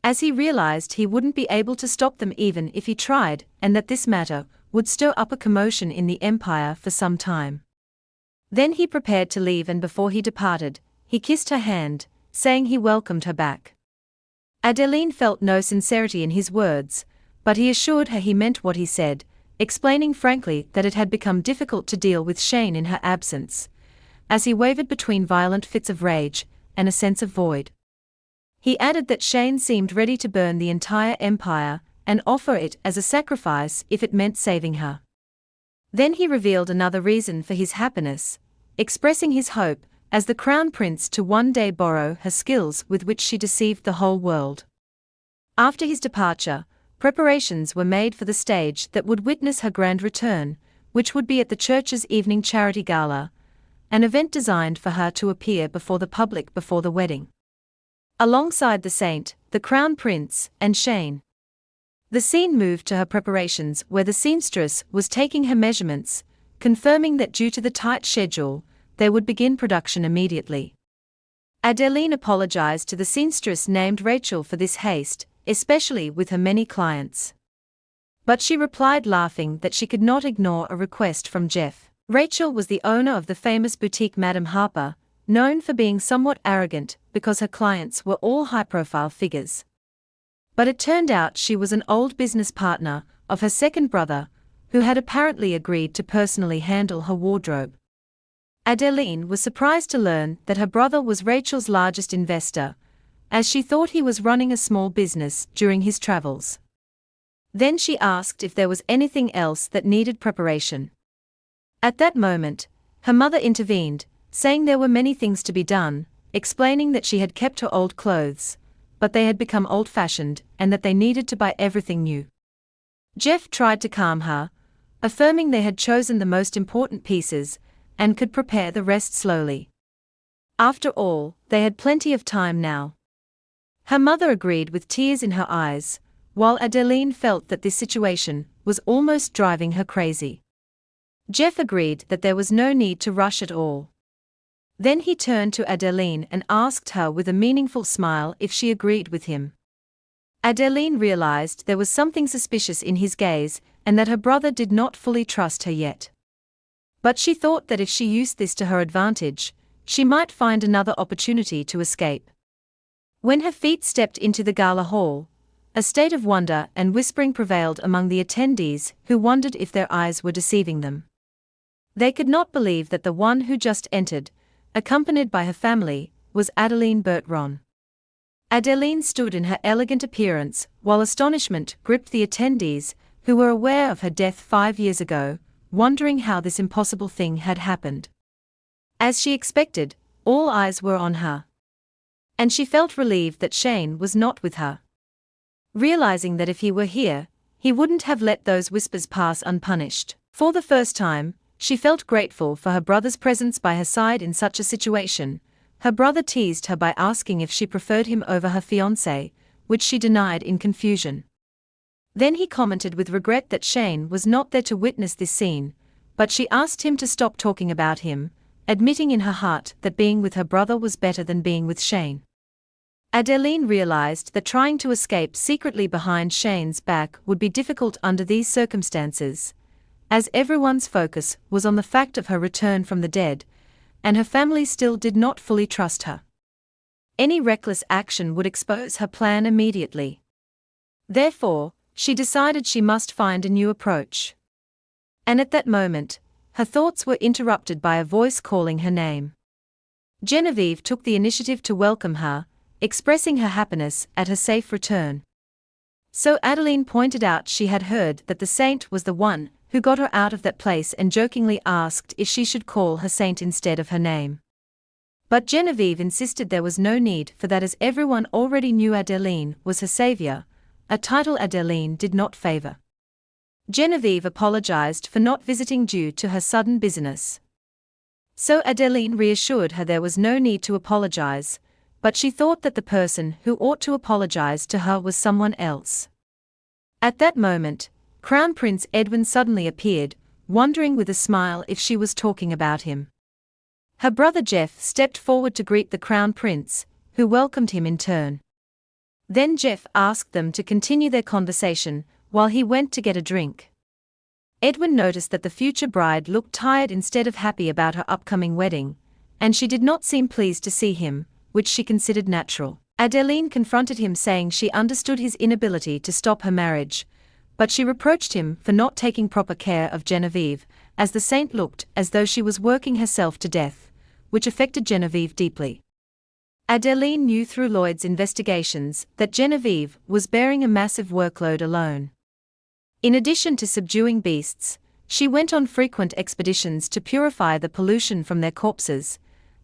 As he realized he wouldn't be able to stop them even if he tried, and that this matter would stir up a commotion in the empire for some time. Then he prepared to leave, and before he departed, he kissed her hand, saying he welcomed her back. Adeline felt no sincerity in his words, but he assured her he meant what he said, explaining frankly that it had become difficult to deal with Shane in her absence, as he wavered between violent fits of rage and a sense of void. He added that Shane seemed ready to burn the entire empire and offer it as a sacrifice if it meant saving her. Then he revealed another reason for his happiness, expressing his hope as the Crown Prince to one day borrow her skills with which she deceived the whole world. After his departure, preparations were made for the stage that would witness her grand return, which would be at the church's evening charity gala, an event designed for her to appear before the public before the wedding. Alongside the saint, the Crown Prince, and Shane. The scene moved to her preparations where the seamstress was taking her measurements, confirming that due to the tight schedule, they would begin production immediately. Adeline apologized to the seamstress named Rachel for this haste, especially with her many clients. But she replied laughing that she could not ignore a request from Jeff. Rachel was the owner of the famous boutique Madame Harper, known for being somewhat arrogant because her clients were all high-profile figures. But it turned out she was an old business partner of her second brother, who had apparently agreed to personally handle her wardrobe. Adeline was surprised to learn that her brother was Rachel's largest investor, as she thought he was running a small business during his travels. Then she asked if there was anything else that needed preparation. At that moment, Her mother intervened, saying there were many things to be done, explaining that she had kept her old clothes, but they had become old-fashioned and that they needed to buy everything new. Jeff tried to calm her, affirming they had chosen the most important pieces and could prepare the rest slowly. After all, they had plenty of time now. Her mother agreed with tears in her eyes, while Adeline felt that this situation was almost driving her crazy. Jeff agreed that there was no need to rush at all. Then he turned to Adeline and asked her with a meaningful smile if she agreed with him. Adeline realized there was something suspicious in his gaze and that her brother did not fully trust her yet. But she thought that if she used this to her advantage, she might find another opportunity to escape. When her feet stepped into the gala hall, a state of wonder and whispering prevailed among the attendees who wondered if their eyes were deceiving them. They could not believe that the one who just entered, accompanied by her family, was Adeline Bertron. Adeline stood in her elegant appearance, while astonishment gripped the attendees, who were aware of her death 5 years ago, wondering how this impossible thing had happened. As she expected, all eyes were on her. And she felt relieved that Shane was not with her. Realizing that if he were here, he wouldn't have let those whispers pass unpunished. For the first time, she felt grateful for her brother's presence by her side in such a situation. Her brother teased her by asking if she preferred him over her fiancé, which she denied in confusion. Then he commented with regret that Shane was not there to witness this scene, but she asked him to stop talking about him, admitting in her heart that being with her brother was better than being with Shane. Adeline realized that trying to escape secretly behind Shane's back would be difficult under these circumstances, as everyone's focus was on the fact of her return from the dead, and her family still did not fully trust her. Any reckless action would expose her plan immediately. Therefore, she decided she must find a new approach. And at that moment, her thoughts were interrupted by a voice calling her name. Genevieve took the initiative to welcome her, expressing her happiness at her safe return. So Adeline pointed out she had heard that the saint was the one who got her out of that place and jokingly asked if she should call her saint instead of her name. But Genevieve insisted there was no need for that, as everyone already knew Adeline was her savior, a title Adeline did not favor. Genevieve apologized for not visiting due to her sudden busyness. So Adeline reassured her there was no need to apologize, but she thought that the person who ought to apologize to her was someone else. At that moment, Crown Prince Edwin suddenly appeared, wondering with a smile if she was talking about him. Her brother Jeff stepped forward to greet the Crown Prince, who welcomed him in turn. Then Jeff asked them to continue their conversation while he went to get a drink. Edwin noticed that the future bride looked tired instead of happy about her upcoming wedding, and she did not seem pleased to see him, which she considered natural. Adeline confronted him, saying she understood his inability to stop her marriage, but she reproached him for not taking proper care of Genevieve, as the saint looked as though she was working herself to death, which affected Genevieve deeply. Adeline knew through Lloyd's investigations that Genevieve was bearing a massive workload alone. In addition to subduing beasts, she went on frequent expeditions to purify the pollution from their corpses,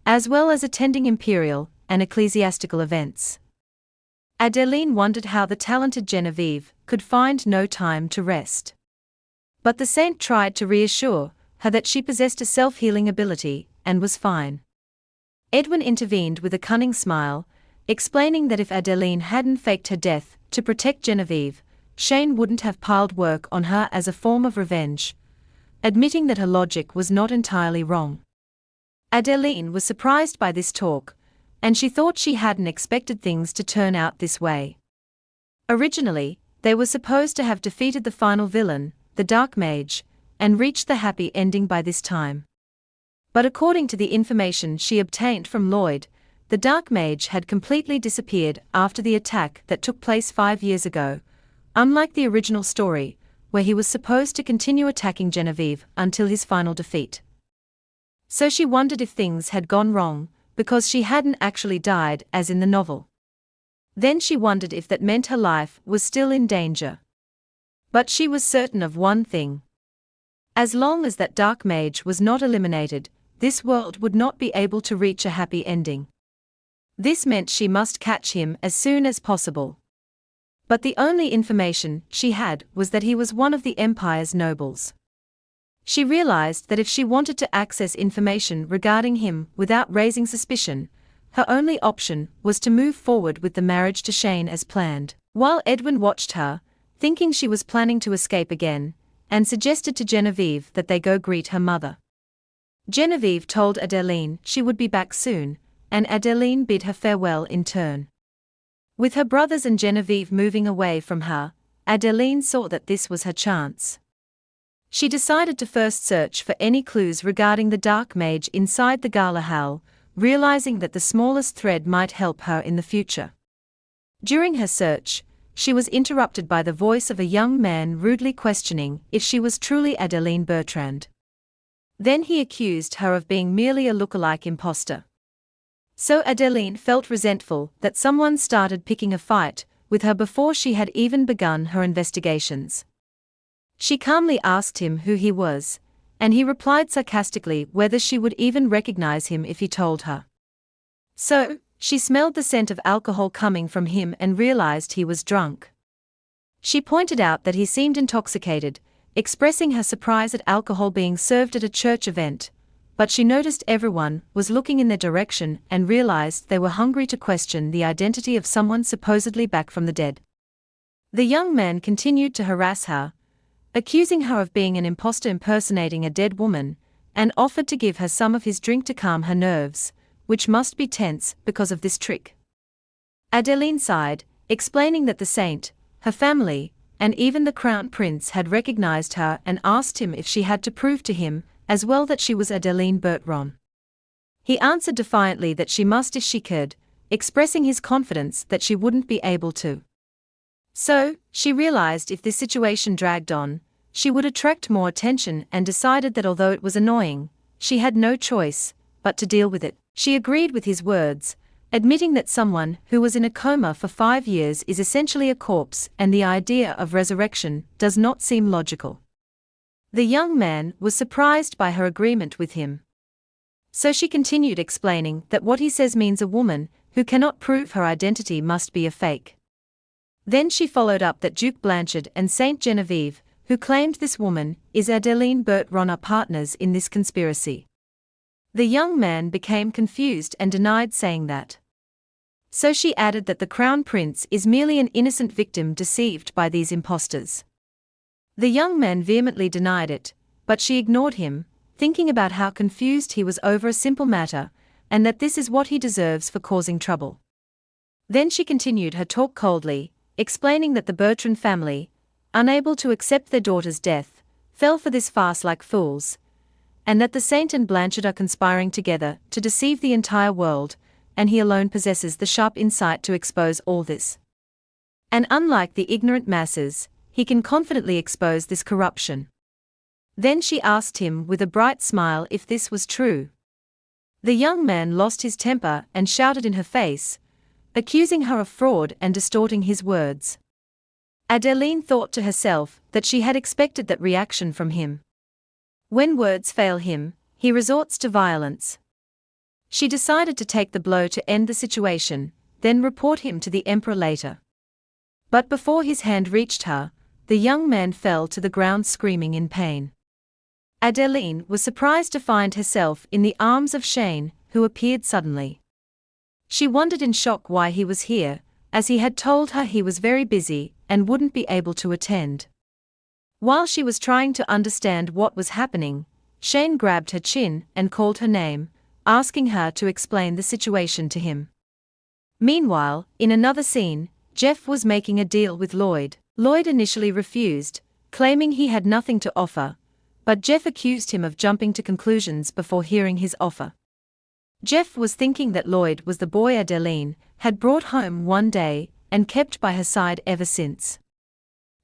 as well as attending imperial and ecclesiastical events. Adeline wondered how the talented Genevieve could find no time to rest. But the saint tried to reassure her that she possessed a self-healing ability and was fine. Edwin intervened with a cunning smile, explaining that if Adeline hadn't faked her death to protect Genevieve, Shane wouldn't have piled work on her as a form of revenge, admitting that her logic was not entirely wrong. Adeline was surprised by this talk, and she thought she hadn't expected things to turn out this way. Originally, they were supposed to have defeated the final villain, the Dark Mage, and reached the happy ending by this time. But according to the information she obtained from Lloyd, the Dark Mage had completely disappeared after the attack that took place 5 years ago, unlike the original story, where he was supposed to continue attacking Genevieve until his final defeat. So she wondered if things had gone wrong, because she hadn't actually died as in the novel. Then she wondered if that meant her life was still in danger. But she was certain of one thing. As long as that Dark Mage was not eliminated, this world would not be able to reach a happy ending. This meant she must catch him as soon as possible. But the only information she had was that he was one of the Empire's nobles. She realized that if she wanted to access information regarding him without raising suspicion, her only option was to move forward with the marriage to Shane as planned. While Edwin watched her, thinking she was planning to escape again, and suggested to Genevieve that they go greet her mother. Genevieve told Adeline she would be back soon, and Adeline bid her farewell in turn. With her brothers and Genevieve moving away from her, Adeline saw that this was her chance. She decided to first search for any clues regarding the dark mage inside the gala hall, realizing that the smallest thread might help her in the future. During her search, she was interrupted by the voice of a young man rudely questioning if she was truly Adeline Bertrand. Then he accused her of being merely a lookalike imposter. So Adeline felt resentful that someone started picking a fight with her before she had even begun her investigations. She calmly asked him who he was, and he replied sarcastically whether she would even recognize him if he told her. So, she smelled the scent of alcohol coming from him and realized he was drunk. She pointed out that he seemed intoxicated, expressing her surprise at alcohol being served at a church event, but she noticed everyone was looking in their direction and realized they were hungry to question the identity of someone supposedly back from the dead. The young man continued to harass her, accusing her of being an imposter impersonating a dead woman, and offered to give her some of his drink to calm her nerves, which must be tense because of this trick. Adeline sighed, explaining that the saint, her family, and even the crown prince had recognized her and asked him if she had to prove to him as well that she was Adeline Bertrand. He answered defiantly that she must if she could, expressing his confidence that she wouldn't be able to. So, she realized if this situation dragged on, she would attract more attention and decided that although it was annoying, she had no choice but to deal with it. She agreed with his words, admitting that someone who was in a coma for 5 years is essentially a corpse and the idea of resurrection does not seem logical. The young man was surprised by her agreement with him. So she continued explaining that what he says means a woman who cannot prove her identity must be a fake. Then she followed up that Duke Blanchard and Saint Genevieve, who claimed this woman is Adeline Bertrand, are partners in this conspiracy. The young man became confused and denied saying that. So she added that the crown prince is merely an innocent victim deceived by these imposters. The young man vehemently denied it, but she ignored him, thinking about how confused he was over a simple matter, and that this is what he deserves for causing trouble. Then she continued her talk coldly, explaining that the Bertrand family, unable to accept their daughter's death, fell for this farce like fools, and that the saint and Blanchard are conspiring together to deceive the entire world, and he alone possesses the sharp insight to expose all this. And unlike the ignorant masses, he can confidently expose this corruption. Then she asked him with a bright smile if this was true. The young man lost his temper and shouted in her face, accusing her of fraud and distorting his words. Adeline thought to herself that she had expected that reaction from him. When words fail him, he resorts to violence. She decided to take the blow to end the situation, then report him to the emperor later. But before his hand reached her, the young man fell to the ground screaming in pain. Adeline was surprised to find herself in the arms of Shane, who appeared suddenly. She wondered in shock why he was here, as he had told her he was very busy and wouldn't be able to attend. While she was trying to understand what was happening, Shane grabbed her chin and called her name, asking her to explain the situation to him. Meanwhile, in another scene, Jeff was making a deal with Lloyd. Lloyd initially refused, claiming he had nothing to offer, but Jeff accused him of jumping to conclusions before hearing his offer. Jeff was thinking that Lloyd was the boy Adeline had brought home one day and kept by her side ever since.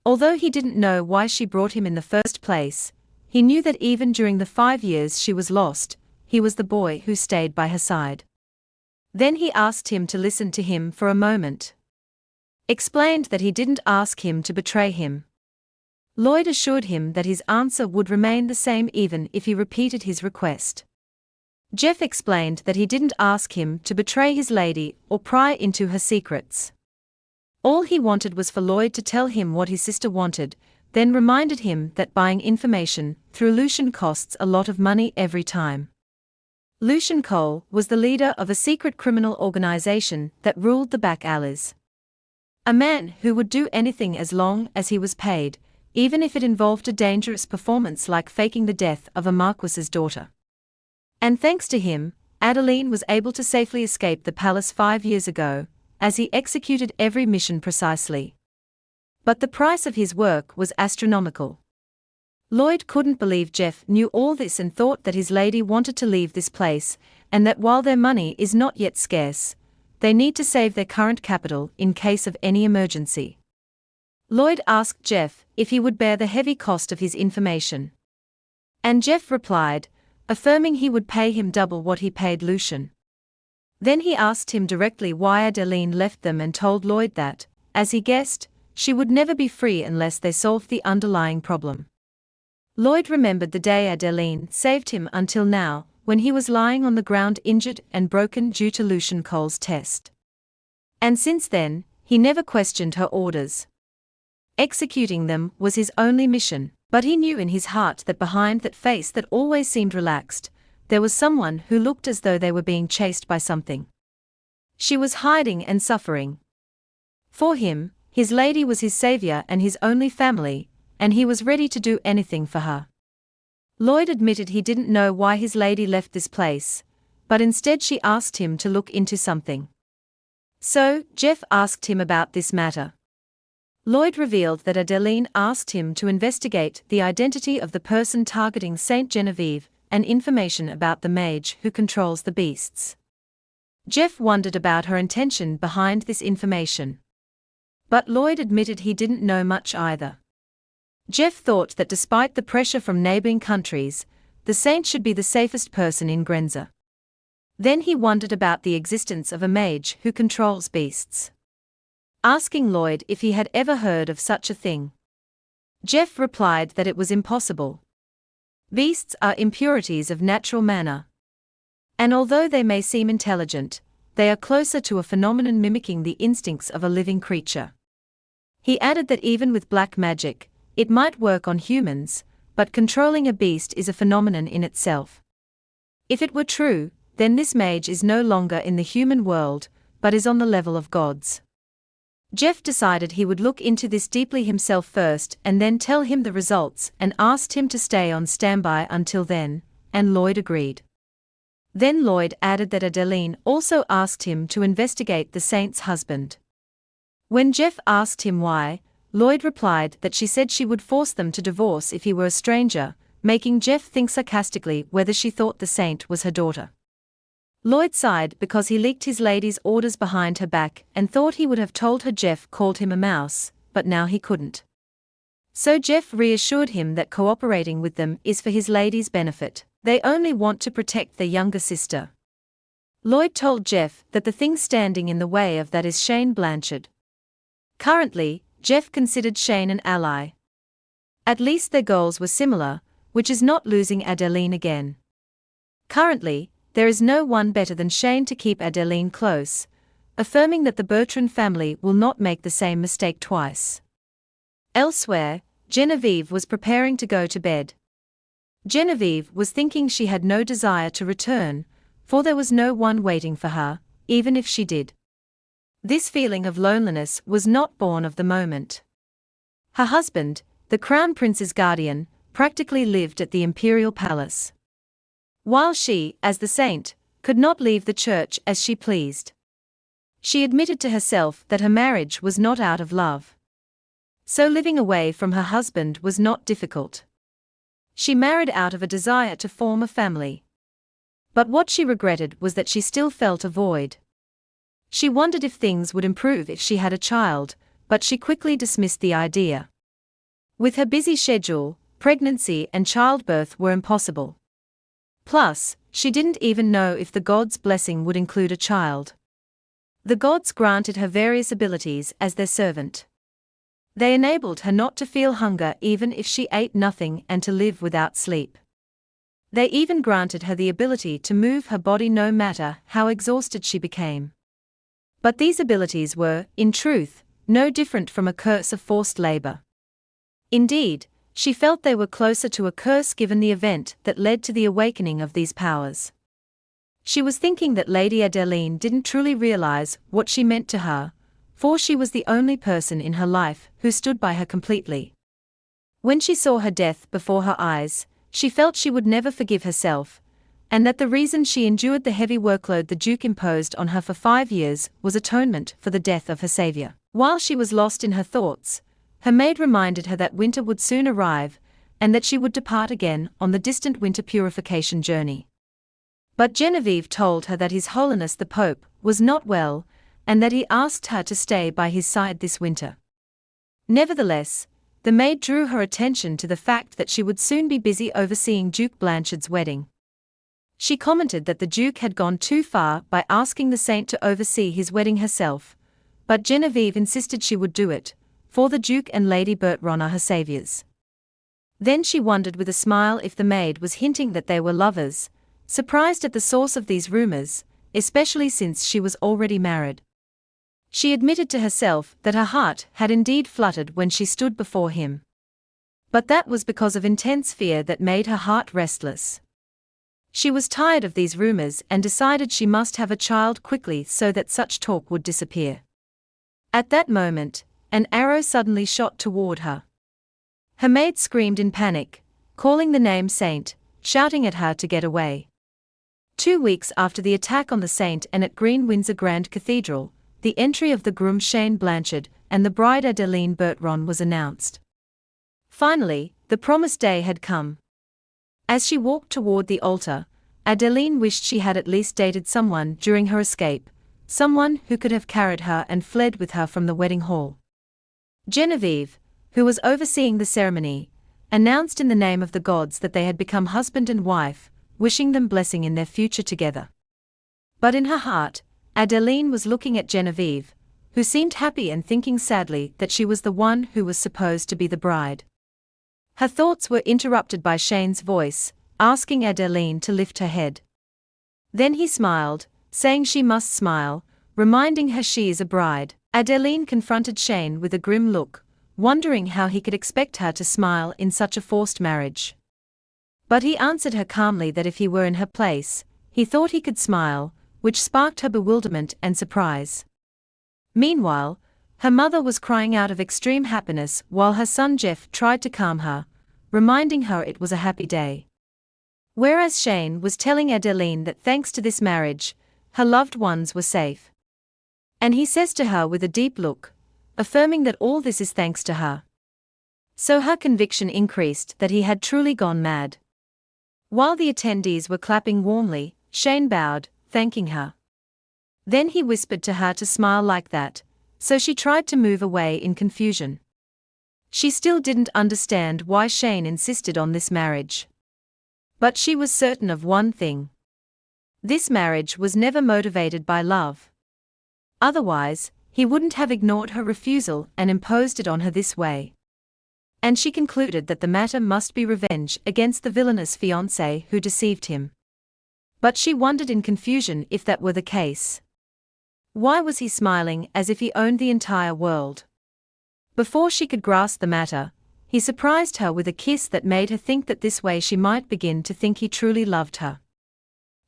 Although he didn't know why she brought him in the first place, he knew that even during the 5 years she was lost, he was the boy who stayed by her side. Then he asked him to listen to him for a moment. Explained that he didn't ask him to betray him. Lloyd assured him that his answer would remain the same even if he repeated his request. Jeff explained that he didn't ask him to betray his lady or pry into her secrets. All he wanted was for Lloyd to tell him what his sister wanted, then reminded him that buying information through Lucian costs a lot of money every time. Lucian Cole was the leader of a secret criminal organization that ruled the back alleys. A man who would do anything as long as he was paid, even if it involved a dangerous performance like faking the death of a marquis's daughter. And thanks to him, Adeline was able to safely escape the palace 5 years ago, as he executed every mission precisely. But the price of his work was astronomical. Lloyd couldn't believe Jeff knew all this and thought that his lady wanted to leave this place, and that while their money is not yet scarce, they need to save their current capital in case of any emergency. Lloyd asked Jeff if he would bear the heavy cost of his information. And Jeff replied, affirming he would pay him double what he paid Lucian. Then he asked him directly why Adeline left them and told Lloyd that, as he guessed, she would never be free unless they solved the underlying problem. Lloyd remembered the day Adeline saved him until now, when he was lying on the ground injured and broken due to Lucian Cole's test. And since then, he never questioned her orders. Executing them was his only mission, but he knew in his heart that behind that face that always seemed relaxed, there was someone who looked as though they were being chased by something. She was hiding and suffering. For him, his lady was his savior and his only family, and he was ready to do anything for her. Lloyd admitted he didn't know why his lady left this place, but instead she asked him to look into something. So, Jeff asked him about this matter. Lloyd revealed that Adeline asked him to investigate the identity of the person targeting Saint Genevieve and information about the mage who controls the beasts. Jeff wondered about her intention behind this information. But Lloyd admitted he didn't know much either. Jeff thought that despite the pressure from neighboring countries, the saint should be the safest person in Grenza. Then he wondered about the existence of a mage who controls beasts. Asking Lloyd if he had ever heard of such a thing. Jeff replied that it was impossible. Beasts are impurities of natural manner. And although they may seem intelligent, they are closer to a phenomenon mimicking the instincts of a living creature. He added that even with black magic, it might work on humans, but controlling a beast is a phenomenon in itself. If it were true, then this mage is no longer in the human world, but is on the level of gods. Jeff decided he would look into this deeply himself first and then tell him the results and asked him to stay on standby until then, and Lloyd agreed. Then Lloyd added that Adeline also asked him to investigate the saint's husband. When Jeff asked him why, Lloyd replied that she said she would force them to divorce if he were a stranger, making Jeff think sarcastically whether she thought the saint was her daughter. Lloyd sighed because he leaked his lady's orders behind her back and thought he would have told her Jeff called him a mouse, but now he couldn't. So Jeff reassured him that cooperating with them is for his lady's benefit. They only want to protect their younger sister. Lloyd told Jeff that the thing standing in the way of that is Shane Blanchard. Currently, Jeff considered Shane an ally. At least their goals were similar, which is not losing Adeline again. Currently, there is no one better than Shane to keep Adeline close, affirming that the Bertrand family will not make the same mistake twice. Elsewhere, Genevieve was preparing to go to bed. Genevieve was thinking she had no desire to return, for there was no one waiting for her, even if she did. This feeling of loneliness was not born of the moment. Her husband, the Crown Prince's guardian, practically lived at the imperial palace. While she, as the saint, could not leave the church as she pleased. She admitted to herself that her marriage was not out of love. So living away from her husband was not difficult. She married out of a desire to form a family. But what she regretted was that she still felt a void. She wondered if things would improve if she had a child, but she quickly dismissed the idea. With her busy schedule, pregnancy and childbirth were impossible. Plus, she didn't even know if the gods' blessing would include a child. The gods granted her various abilities as their servant. They enabled her not to feel hunger even if she ate nothing and to live without sleep. They even granted her the ability to move her body no matter how exhausted she became. But these abilities were, in truth, no different from a curse of forced labor. Indeed, she felt they were closer to a curse given the event that led to the awakening of these powers. She was thinking that Lady Adeline didn't truly realize what she meant to her, for she was the only person in her life who stood by her completely. When she saw her death before her eyes, she felt she would never forgive herself, and that the reason she endured the heavy workload the Duke imposed on her for 5 years was atonement for the death of her savior. While she was lost in her thoughts, her maid reminded her that winter would soon arrive, and that she would depart again on the distant winter purification journey. But Genevieve told her that His Holiness the Pope was not well, and that he asked her to stay by his side this winter. Nevertheless, the maid drew her attention to the fact that she would soon be busy overseeing Duke Blanchard's wedding. She commented that the Duke had gone too far by asking the saint to oversee his wedding herself, but Genevieve insisted she would do it, for the Duke and Lady Bertron are her saviors. Then she wondered with a smile if the maid was hinting that they were lovers, surprised at the source of these rumors, especially since she was already married. She admitted to herself that her heart had indeed fluttered when she stood before him. But that was because of intense fear that made her heart restless. She was tired of these rumors and decided she must have a child quickly so that such talk would disappear. At that moment, an arrow suddenly shot toward her. Her maid screamed in panic, calling the name Saint, shouting at her to get away. 2 weeks after the attack on the Saint and at Green Windsor Grand Cathedral, the entry of the groom Shane Blanchard and the bride Adeline Bertron was announced. Finally, the promised day had come. As she walked toward the altar, Adeline wished she had at least dated someone during her escape, someone who could have carried her and fled with her from the wedding hall. Genevieve, who was overseeing the ceremony, announced in the name of the gods that they had become husband and wife, wishing them blessing in their future together. But in her heart, Adeline was looking at Genevieve, who seemed happy and thinking sadly that she was the one who was supposed to be the bride. Her thoughts were interrupted by Shane's voice, asking Adeline to lift her head. Then he smiled, saying she must smile, reminding her she is a bride. Adeline confronted Shane with a grim look, wondering how he could expect her to smile in such a forced marriage. But he answered her calmly that if he were in her place, he thought he could smile, which sparked her bewilderment and surprise. Meanwhile, her mother was crying out of extreme happiness while her son Jeff tried to calm her, reminding her it was a happy day. Whereas Shane was telling Adeline that thanks to this marriage, her loved ones were safe. And he says to her with a deep look, affirming that all this is thanks to her. So her conviction increased that he had truly gone mad. While the attendees were clapping warmly, Shane bowed, thanking her. Then he whispered to her to smile like that, so she tried to move away in confusion. She still didn't understand why Shane insisted on this marriage. But she was certain of one thing. This marriage was never motivated by love. Otherwise, he wouldn't have ignored her refusal and imposed it on her this way. And she concluded that the matter must be revenge against the villainous fiancé who deceived him. But she wondered in confusion if that were the case. Why was he smiling as if he owned the entire world? Before she could grasp the matter, he surprised her with a kiss that made her think that this way she might begin to think he truly loved her.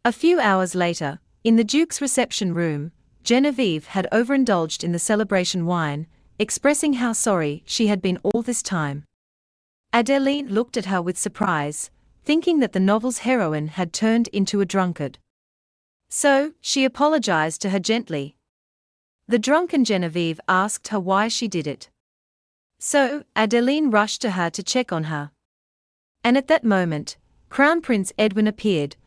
A few hours later, in the Duke's reception room, Genevieve had overindulged in the celebration wine, expressing how sorry she had been all this time. Adeline looked at her with surprise, thinking that the novel's heroine had turned into a drunkard. So, she apologized to her gently. The drunken Genevieve asked her why she did it. So, Adeline rushed to her to check on her. And at that moment, Crown Prince Edwin appeared,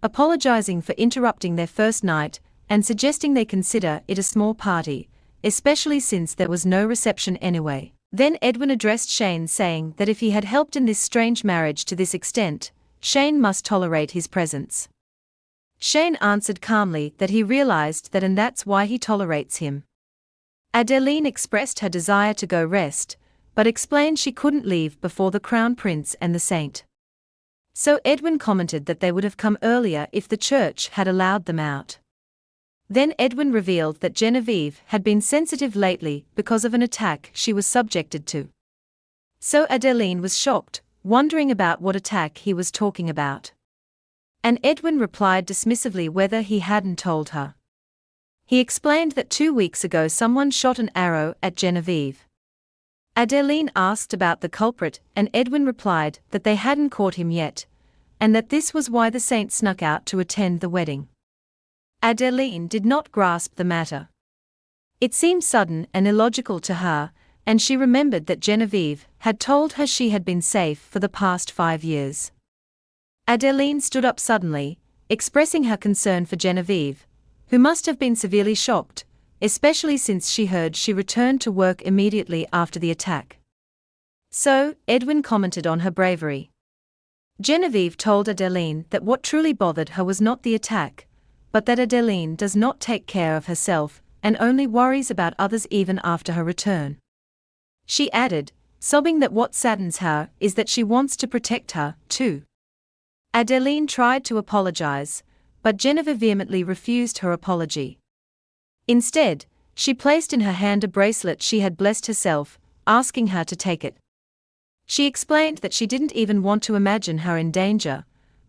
apologizing for interrupting their first night, and suggesting they consider it a small party, especially since there was no reception anyway. Then Edwin addressed Shane, saying that if he had helped in this strange marriage to this extent, Shane must tolerate his presence. Shane answered calmly that he realized that and that's why he tolerates him. Adeline expressed her desire to go rest, but explained she couldn't leave before the Crown Prince and the Saint. So Edwin commented that they would have come earlier if the church had allowed them out. Then Edwin revealed that Genevieve had been sensitive lately because of an attack she was subjected to. So Adeline was shocked, wondering about what attack he was talking about. And Edwin replied dismissively whether he hadn't told her. He explained that 2 weeks ago someone shot an arrow at Genevieve. Adeline asked about the culprit, and Edwin replied that they hadn't caught him yet, and that this was why the saint snuck out to attend the wedding. Adeline did not grasp the matter. It seemed sudden and illogical to her, and she remembered that Genevieve had told her she had been safe for the past 5 years. Adeline stood up suddenly, expressing her concern for Genevieve, who must have been severely shocked, especially since she heard she returned to work immediately after the attack. So, Edwin commented on her bravery. Genevieve told Adeline that what truly bothered her was not the attack, but that Adeline does not take care of herself and only worries about others even after her return. She added, sobbing that what saddens her is that she wants to protect her, too. Adeline tried to apologize, but Genevieve vehemently refused her apology. Instead, she placed in her hand a bracelet she had blessed herself, asking her to take it. She explained that she didn't even want to imagine her in danger,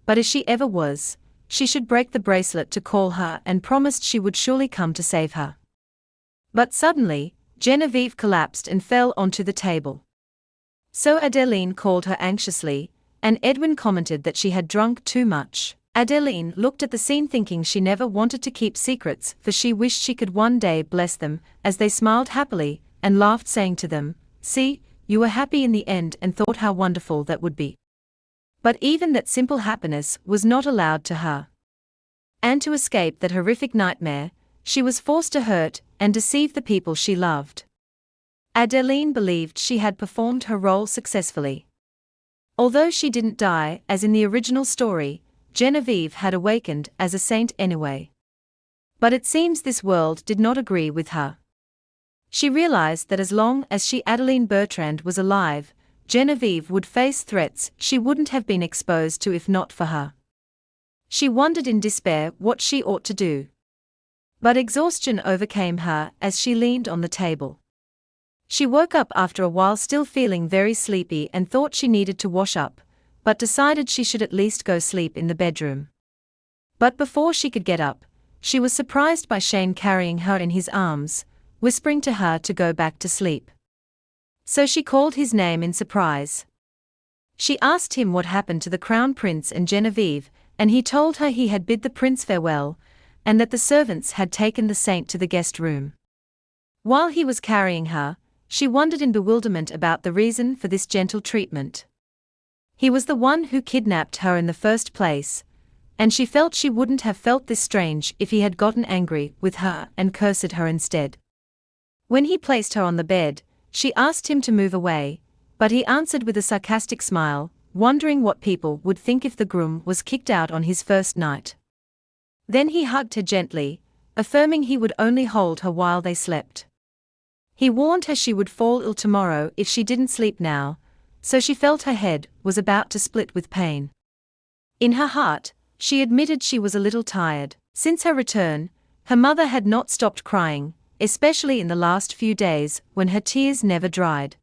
but if she ever was, she should break the bracelet to call her and promised she would surely come to save her. But suddenly, Genevieve collapsed and fell onto the table. So Adeline called her anxiously, and Edwin commented that she had drunk too much. Adeline looked at the scene thinking she never wanted to keep secrets, for she wished she could one day bless them, as they smiled happily, and laughed saying to them, "See, you were happy in the end and thought how wonderful that would be." But even that simple happiness was not allowed to her. And to escape that horrific nightmare, she was forced to hurt and deceive the people she loved. Adeline believed she had performed her role successfully. Although she didn't die, as in the original story, Genevieve had awakened as a saint anyway. But it seems this world did not agree with her. She realized that as long as Adeline Bertrand was alive, Genevieve would face threats she wouldn't have been exposed to if not for her. She wondered in despair what she ought to do. But exhaustion overcame her as she leaned on the table. She woke up after a while still feeling very sleepy and thought she needed to wash up, but decided she should at least go sleep in the bedroom. But before she could get up, she was surprised by Shane carrying her in his arms, whispering to her to go back to sleep. So she called his name in surprise. She asked him what happened to the Crown Prince and Genevieve, and he told her he had bid the prince farewell, and that the servants had taken the saint to the guest room. While he was carrying her, she wondered in bewilderment about the reason for this gentle treatment. He was the one who kidnapped her in the first place, and she felt she wouldn't have felt this strange if he had gotten angry with her and cursed her instead. When he placed her on the bed, she asked him to move away, but he answered with a sarcastic smile, wondering what people would think if the groom was kicked out on his first night. Then he hugged her gently, affirming he would only hold her while they slept. He warned her she would fall ill tomorrow if she didn't sleep now, so she felt her head was about to split with pain. In her heart, she admitted she was a little tired. Since her return, her mother had not stopped crying, especially in the last few days when her tears never dried.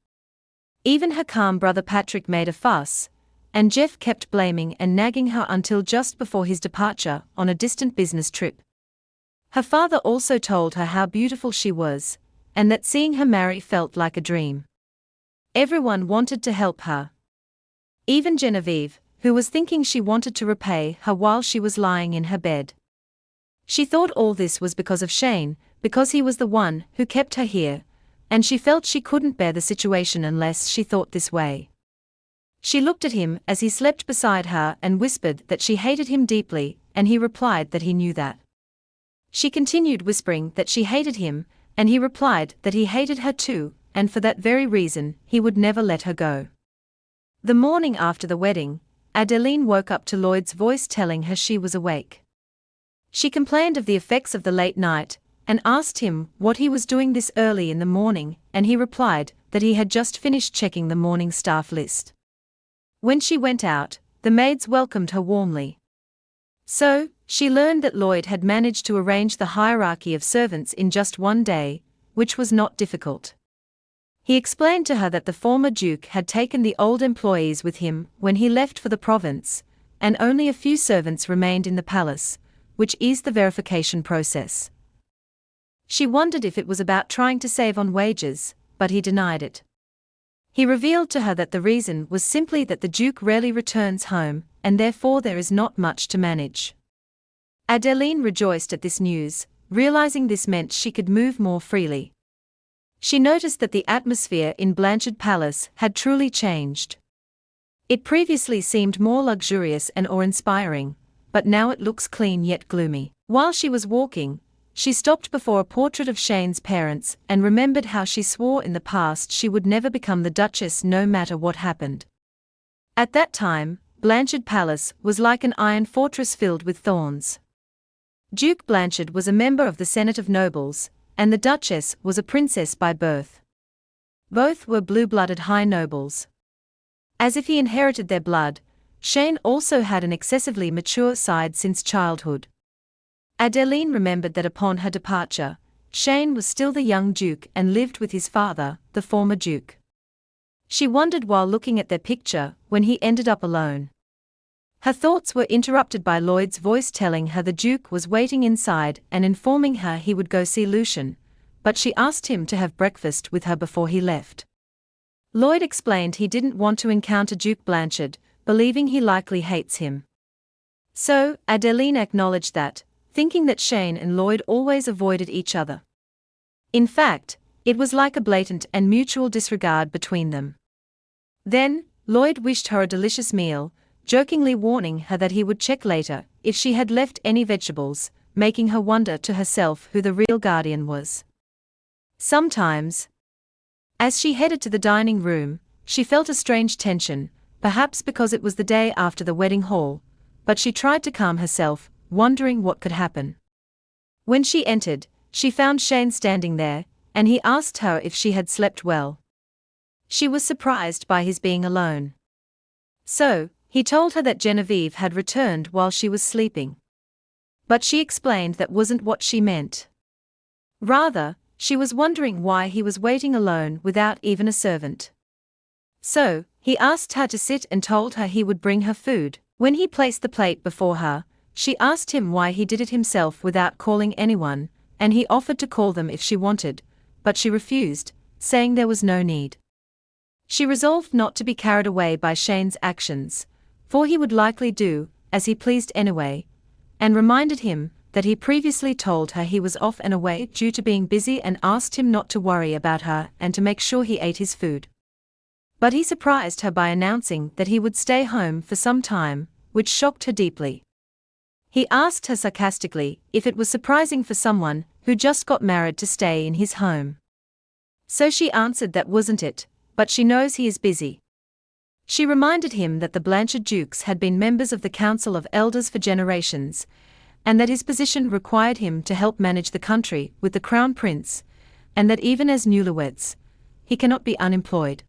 Even her calm brother Patrick made a fuss, and Jeff kept blaming and nagging her until just before his departure on a distant business trip. Her father also told her how beautiful she was, and that seeing her marry felt like a dream. Everyone wanted to help her. Even Genevieve, who was thinking she wanted to repay her while she was lying in her bed. She thought all this was because of Shane, because he was the one who kept her here, and she felt she couldn't bear the situation unless she thought this way. She looked at him as he slept beside her and whispered that she hated him deeply, and he replied that he knew that. She continued whispering that she hated him, and he replied that he hated her too, and for that very reason, he would never let her go. The morning after the wedding, Adeline woke up to Lloyd's voice telling her she was awake. She complained of the effects of the late night, and asked him what he was doing this early in the morning, and he replied that he had just finished checking the morning staff list. When she went out, the maids welcomed her warmly. So, she learned that Lloyd had managed to arrange the hierarchy of servants in just one day, which was not difficult. He explained to her that the former duke had taken the old employees with him when he left for the province, and only a few servants remained in the palace, which eased the verification process. She wondered if it was about trying to save on wages, but he denied it. He revealed to her that the reason was simply that the duke rarely returns home, and therefore there is not much to manage. Adeline rejoiced at this news, realizing this meant she could move more freely. She noticed that the atmosphere in Blanchard Palace had truly changed. It previously seemed more luxurious and awe-inspiring, but now it looks clean yet gloomy. While she was walking, she stopped before a portrait of Shane's parents and remembered how she swore in the past she would never become the Duchess no matter what happened. At that time, Blanchard Palace was like an iron fortress filled with thorns. Duke Blanchard was a member of the Senate of Nobles, and the Duchess was a princess by birth. Both were blue-blooded high nobles. As if he inherited their blood, Shane also had an excessively mature side since childhood. Adeline remembered that upon her departure, Shane was still the young duke and lived with his father, the former duke. She wondered while looking at their picture when he ended up alone. Her thoughts were interrupted by Lloyd's voice telling her the Duke was waiting inside and informing her he would go see Lucian, but she asked him to have breakfast with her before he left. Lloyd explained he didn't want to encounter Duke Blanchard, believing he likely hates him. So, Adeline acknowledged that, thinking that Shane and Lloyd always avoided each other. In fact, it was like a blatant and mutual disregard between them. Then, Lloyd wished her a delicious meal, jokingly warning her that he would check later if she had left any vegetables, making her wonder to herself who the real guardian was. Sometimes, as she headed to the dining room, she felt a strange tension, perhaps because it was the day after the wedding hall, but she tried to calm herself, wondering what could happen. When she entered, she found Shane standing there, and he asked her if she had slept well. She was surprised by his being alone. So, he told her that Genevieve had returned while she was sleeping. But she explained that wasn't what she meant. Rather, she was wondering why he was waiting alone without even a servant. So, he asked her to sit and told her he would bring her food. When he placed the plate before her, she asked him why he did it himself without calling anyone, and he offered to call them if she wanted, but she refused, saying there was no need. She resolved not to be carried away by Shane's actions, for he would likely do as he pleased anyway, and reminded him that he previously told her he was off and away due to being busy and asked him not to worry about her and to make sure he ate his food. But he surprised her by announcing that he would stay home for some time, which shocked her deeply. He asked her sarcastically if it was surprising for someone who just got married to stay in his home. So she answered that wasn't it, but she knows he is busy. She reminded him that the Blanchard Dukes had been members of the Council of Elders for generations, and that his position required him to help manage the country with the Crown Prince, and that even as newlyweds, he cannot be unemployed.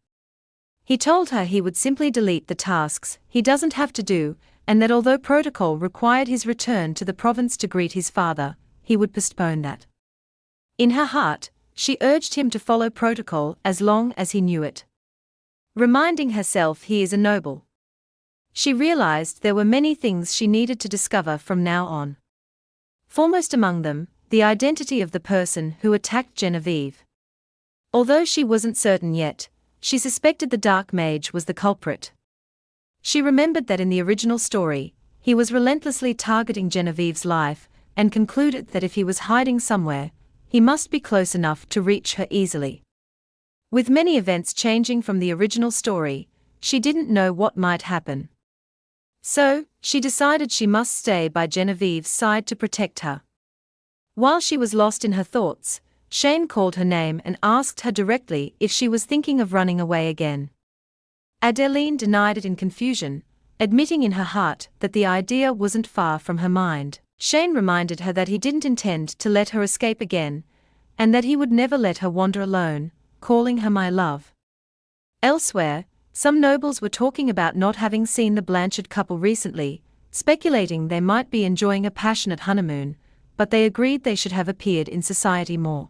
He told her he would simply delete the tasks he doesn't have to do, and that although protocol required his return to the province to greet his father, he would postpone that. In her heart, she urged him to follow protocol as long as he knew it. Reminding herself he is a noble. She realized there were many things she needed to discover from now on. Foremost among them, the identity of the person who attacked Genevieve. Although she wasn't certain yet, she suspected the Dark Mage was the culprit. She remembered that in the original story, he was relentlessly targeting Genevieve's life, and concluded that if he was hiding somewhere, he must be close enough to reach her easily. With many events changing from the original story, she didn't know what might happen. So, she decided she must stay by Genevieve's side to protect her. While she was lost in her thoughts, Shane called her name and asked her directly if she was thinking of running away again. Adeline denied it in confusion, admitting in her heart that the idea wasn't far from her mind. Shane reminded her that he didn't intend to let her escape again, and that he would never let her wander alone, calling her my love. Elsewhere, Some nobles were talking about not having seen the Blanchard couple recently, speculating they might be enjoying a passionate honeymoon, but they agreed they should have appeared in society more.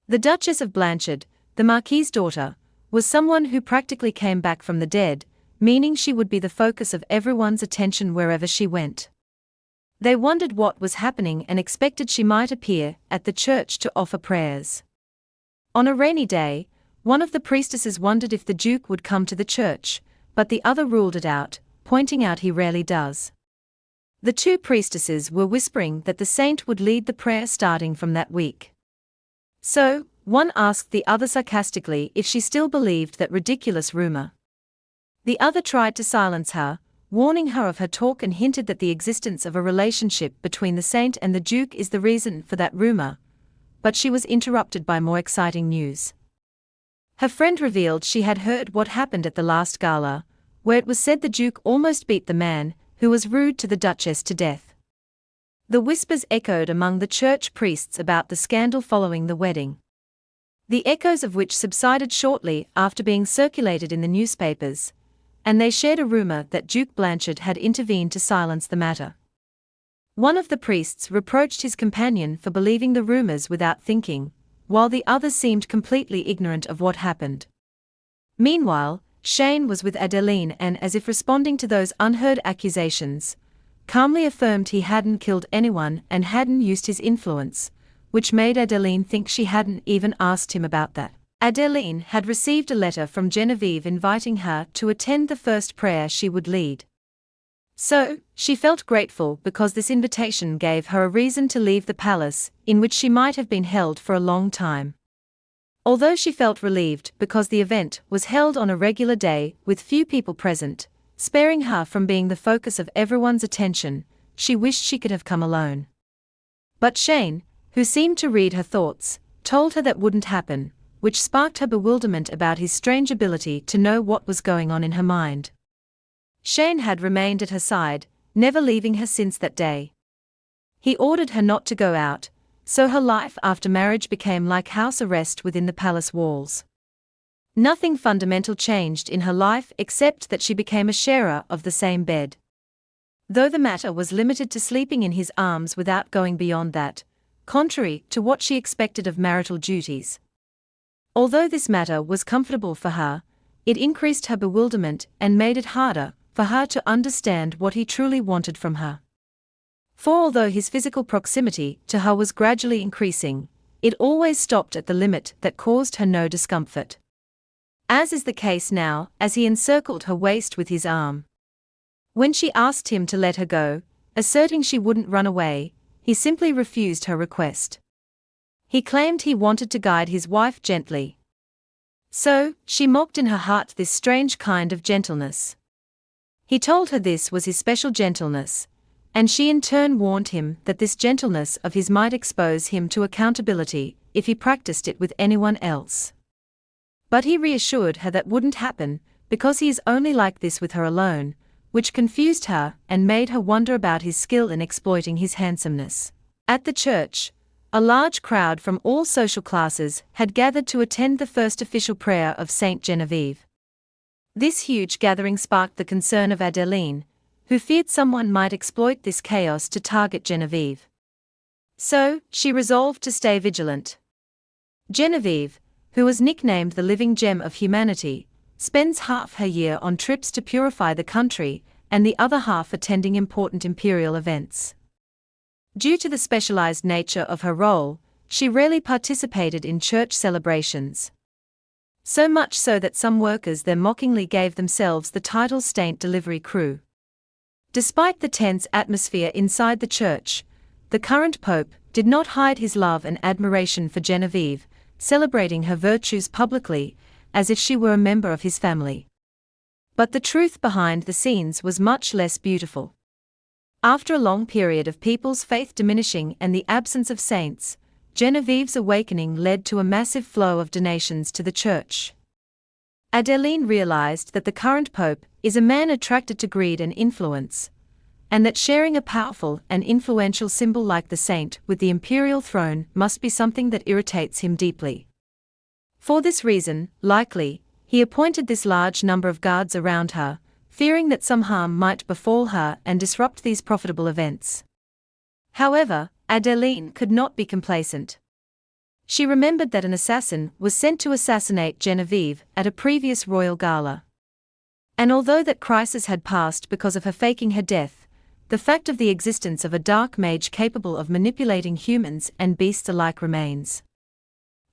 The Duchess of Blanchard, the Marquis's daughter, was someone who practically came back from the dead, meaning she would be the focus of everyone's attention wherever she went. They wondered what was happening and expected she might appear at the church to offer prayers. On a rainy day, one of the priestesses wondered if the Duke would come to the church, but the other ruled it out, pointing out he rarely does. The two priestesses were whispering that the saint would lead the prayer starting from that week. So, one asked the other sarcastically if she still believed that ridiculous rumor. The other tried to silence her, warning her of her talk, and hinted that the existence of a relationship between the saint and the Duke is the reason for that rumor, but she was interrupted by more exciting news. Her friend revealed she had heard what happened at the last gala, where it was said the Duke almost beat the man who was rude to the Duchess to death. The whispers echoed among the church priests about the scandal following the wedding, the echoes of which subsided shortly after being circulated in the newspapers, and they shared a rumor that Duke Blanchard had intervened to silence the matter. One of the priests reproached his companion for believing the rumors without thinking, while the other seemed completely ignorant of what happened. Meanwhile, Shane was with Adeline and, as if responding to those unheard accusations, calmly affirmed he hadn't killed anyone and hadn't used his influence, which made Adeline think she hadn't even asked him about that. Adeline had received a letter from Genevieve inviting her to attend the first prayer she would lead. So, she felt grateful because this invitation gave her a reason to leave the palace, in which she might have been held for a long time. Although she felt relieved because the event was held on a regular day with few people present, sparing her from being the focus of everyone's attention, she wished she could have come alone. But Shane, who seemed to read her thoughts, told her that wouldn't happen, which sparked her bewilderment about his strange ability to know what was going on in her mind. Shane had remained at her side, never leaving her since that day. He ordered her not to go out, so her life after marriage became like house arrest within the palace walls. Nothing fundamental changed in her life except that she became a sharer of the same bed. Though the matter was limited to sleeping in his arms without going beyond that, contrary to what she expected of marital duties. Although this matter was comfortable for her, it increased her bewilderment and made it harder for her to understand what he truly wanted from her. For although his physical proximity to her was gradually increasing, it always stopped at the limit that caused her no discomfort. As is the case now, as he encircled her waist with his arm. When she asked him to let her go, asserting she wouldn't run away, he simply refused her request. He claimed he wanted to guide his wife gently. So, she mocked in her heart this strange kind of gentleness. He told her this was his special gentleness, and she in turn warned him that this gentleness of his might expose him to accountability if he practiced it with anyone else. But he reassured her that wouldn't happen, because he is only like this with her alone, which confused her and made her wonder about his skill in exploiting his handsomeness. At the church, a large crowd from all social classes had gathered to attend the first official prayer of Saint Genevieve. This huge gathering sparked the concern of Adeline, who feared someone might exploit this chaos to target Genevieve. So, she resolved to stay vigilant. Genevieve, who was nicknamed the living gem of humanity, spends half her year on trips to purify the country and the other half attending important imperial events. Due to the specialized nature of her role, she rarely participated in church celebrations. So much so that some workers there mockingly gave themselves the title Saint Delivery Crew. Despite the tense atmosphere inside the church, the current pope did not hide his love and admiration for Genevieve, celebrating her virtues publicly, as if she were a member of his family. But the truth behind the scenes was much less beautiful. After a long period of people's faith diminishing and the absence of saints, Genevieve's awakening led to a massive flow of donations to the church. Adeline realized that the current pope is a man attracted to greed and influence, and that sharing a powerful and influential symbol like the saint with the imperial throne must be something that irritates him deeply. For this reason, likely, he appointed this large number of guards around her, fearing that some harm might befall her and disrupt these profitable events. However, Adeline could not be complacent. She remembered that an assassin was sent to assassinate Genevieve at a previous royal gala. And although that crisis had passed because of her faking her death, the fact of the existence of a dark mage capable of manipulating humans and beasts alike remains.